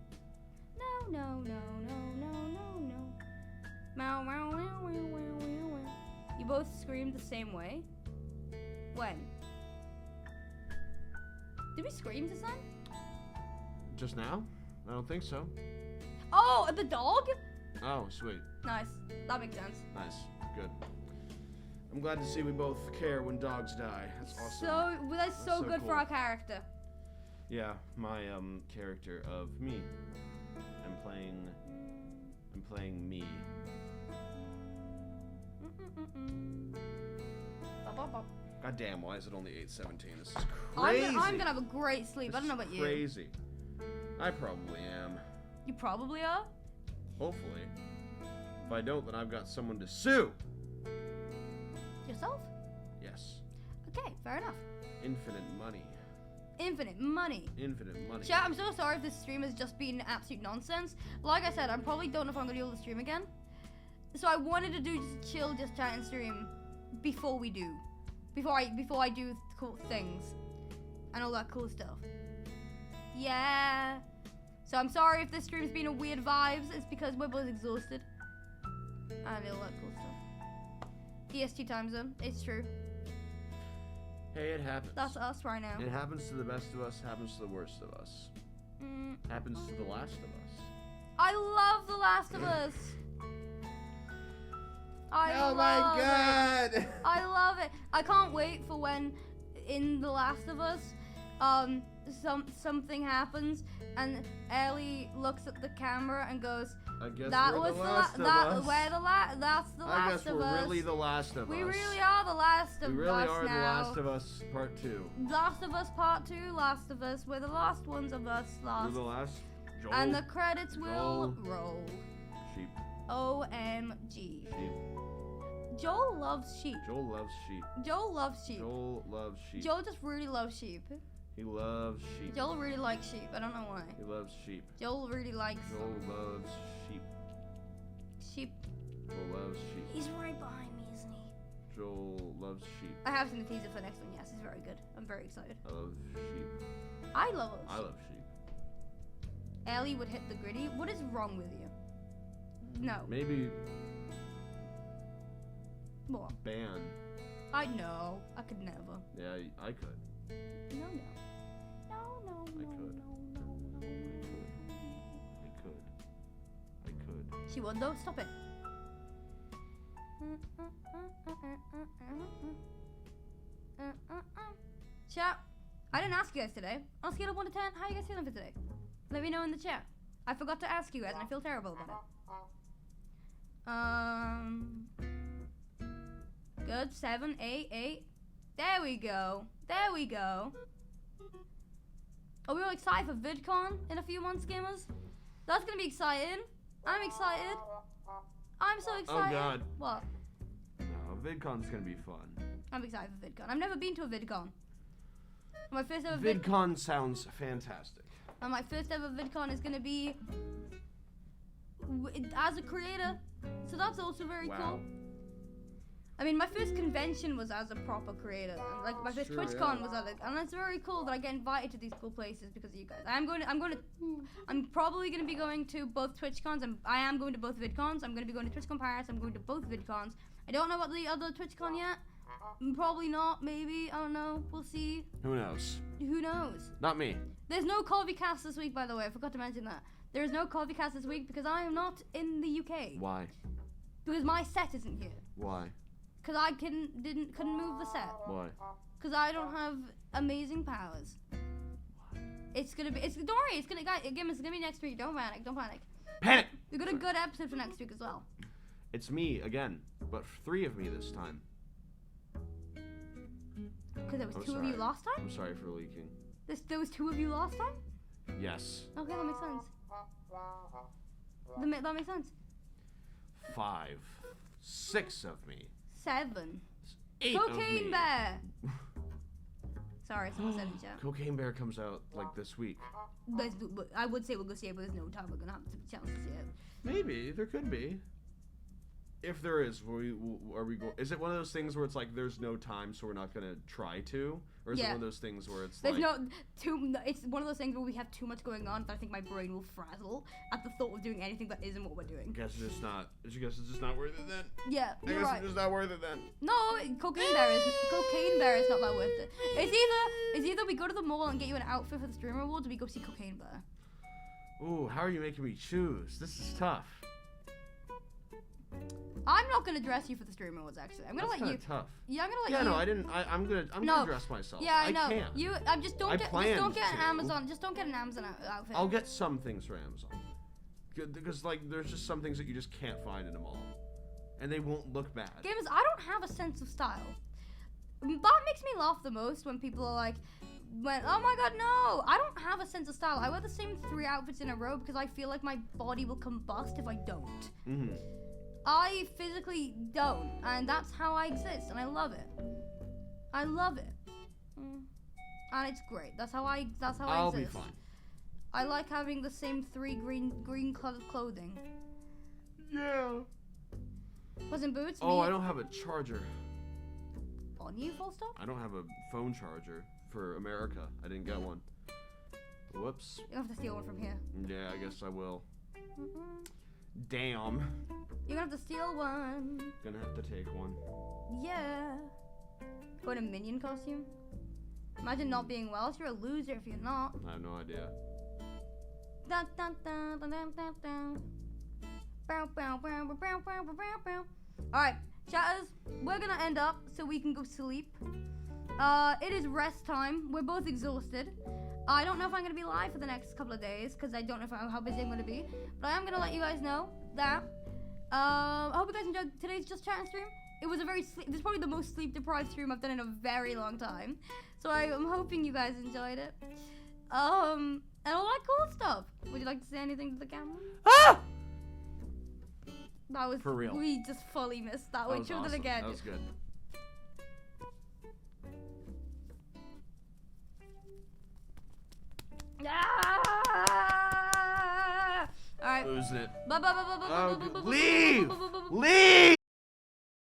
No. Meow, meow, meow, meow, meow, meow. You both screamed the same way? When? Did we scream just then? Just now? I don't think so. Oh, at the dog? Oh, sweet. Nice. That makes sense. Nice. Good. I'm glad to see we both care when dogs die. That's awesome. That's so good cool. for our character. Yeah, my character of me. I'm playing me. God damn, why is it only 8:17? This is crazy. I'm gonna have a great sleep. I don't know about you. Crazy. I probably am. You probably are? Hopefully. If I don't, then I've got someone to sue. Yourself? Yes. Okay, fair enough. Infinite money. Infinite money. Infinite money. Chat, I'm so sorry if this stream has just been absolute nonsense. Like I said, I probably don't know if I'm gonna be able to stream again. So I wanted to do just chill, just chat and stream before I do cool things and all that cool stuff. Yeah. So I'm sorry if this stream's been a weird vibes. It's because we're both exhausted and all that cool stuff. EST time zone. It's true. Hey, it happens. That's us right now. It happens to the best of us. Happens to the worst of us. Happens to the last of us. I love The Last of Us. Oh my god! I love it. I can't wait for when in The Last of Us, something happens and Ellie looks at the camera and goes, I guess "That we're was the last of us. That's the I Last guess of we're Us. really the last of We us. really are the Last of Us. We really are now. the Last of Us Part 2. Last of Us Part 2. Last of Us. We're the last ones of us. Last. We're the last. Joel. And the credits will roll. Sheep. OMG. Sheep. Joel loves sheep. Joel loves sheep. Joel loves sheep. Joel loves sheep. Joel just really loves sheep. He loves sheep. Joel really likes sheep. I don't know why. He loves sheep. Joel really likes Joel loves sheep. sheep. Joel loves sheep. He's right behind me, isn't he? Joel loves sheep. I have seen the teaser for the next one. Yes, it's very good. I'm very excited. I love sheep. I love sheep. I love sheep. Ellie would hit the gritty. What is wrong with you? No. Maybe What? ban. I know. I could never. Yeah, I could. No. No. I could. She would though. Stop it. Chat. I didn't ask you guys today. On a scale of 1 to 10, how are you guys feeling for today? Let me know in the chat. I forgot to ask you guys, and I feel terrible about it. Good. 7, 8, 8. There we go. There we go. Are we all excited for VidCon in a few months, gamers? That's gonna be exciting. I'm excited. I'm so excited. Oh god. What? No, VidCon's gonna be fun. I'm excited for VidCon. I've never been to a VidCon. My first ever VidCon sounds fantastic. And my first ever VidCon is gonna be as a creator, so that's also very cool. I mean, my first convention was as a proper creator. And, like my first TwitchCon was at it, and it's very cool that I get invited to these cool places because of you guys. I'm probably gonna be going to both TwitchCons, and I am going to both VidCons. I'm gonna be going to TwitchCon Paris. I'm going to both VidCons. I don't know about the other TwitchCon yet. Probably not. Maybe. I don't know. We'll see. Who knows? Who knows? Not me. There's no Coffee Cast this week, by the way. I forgot to mention that. There is no Coffee Cast this week because I am not in the UK. Why? Because my set isn't here. Why? Because I couldn't move the set. Why? Because I don't have amazing powers. It's gonna be. Don't worry. It's gonna. Guys, again, it's gonna be next week. Don't panic. Don't panic. Panic. We got a good episode for next week as well. It's me again, but 3 of me this time. Because there was 2 of you last time. I'm sorry for leaking. There was 2 of you last time. Yes. Okay, that makes sense. That makes sense. 5, 6 of me. 7. 8 Cocaine of me. Bear. Sorry, someone said in chat. Cocaine Bear comes out like this week. But I would say we'll go see it, but there's no time. We're gonna have a chance to see it. Maybe there could be. If there is, is it one of those things where it's like there's no time, so we're not gonna try to, or is it one of those things where it's there's like it's one of those things where we have too much going on that I think my brain will frazzle at the thought of doing anything that isn't what we're doing. I guess it's just not. Did you guess it's just not worth it then? Yeah, I you're guess right. it's just not worth it then. No, Cocaine Bear is not that worth it. It's either we go to the mall and get you an outfit for the Streamer Awards, or we go see Cocaine Bear. Ooh, how are you making me choose? This is tough. I'm not gonna dress you for the Streamer Awards. Actually, I'm gonna let you. Tough. Yeah, I'm gonna let you. Yeah, no, I didn't. I'm gonna dress myself. Yeah, I know. I can. You, just don't get an Amazon. Just don't get an Amazon outfit. I'll get some things from Amazon. Because like, there's just some things that you just can't find in a mall, and they won't look bad. Gamers, I don't have a sense of style. That makes me laugh the most when people are like, oh my god, no! I don't have a sense of style. I wear the same 3 outfits in a row because I feel like my body will combust if I don't. Mm-hmm. I physically don't, and that's how I exist, and I love it. I love it, and it's great. That's how I exist. I'll be fine. I like having the same 3 green colored clothing. Yeah. Puss in Boots. Oh, I don't have a charger. On you, full stop? I don't have a phone charger for America. I didn't get one. Whoops. You'll have to steal one from here. Yeah, I guess I will. Damn. You're gonna have to steal one. Gonna have to take one. Yeah. Go in a minion costume. Imagine not being Welsh. You're a loser if you're not. I have no idea. Dun, dun, dun, dun, dun, dun, dun. Bow, bow, bow, bow, bow, bow, bow, bow. Alright, chatters, we're gonna end up so we can go sleep. It is rest time. We're both exhausted. I don't know if I'm gonna be live for the next couple of days because I don't know how busy I'm gonna be. But I am gonna let you guys know that. I hope you guys enjoyed today's Just Chatting stream. It was a this is probably the most sleep deprived stream I've done in a very long time. So I'm hoping you guys enjoyed it. And all that cool stuff. Would you like to say anything to the camera? Ah! That was for real. We just fully missed that. We tried it again. That was good. Alright. Losing it. Bye. Leave! Leave!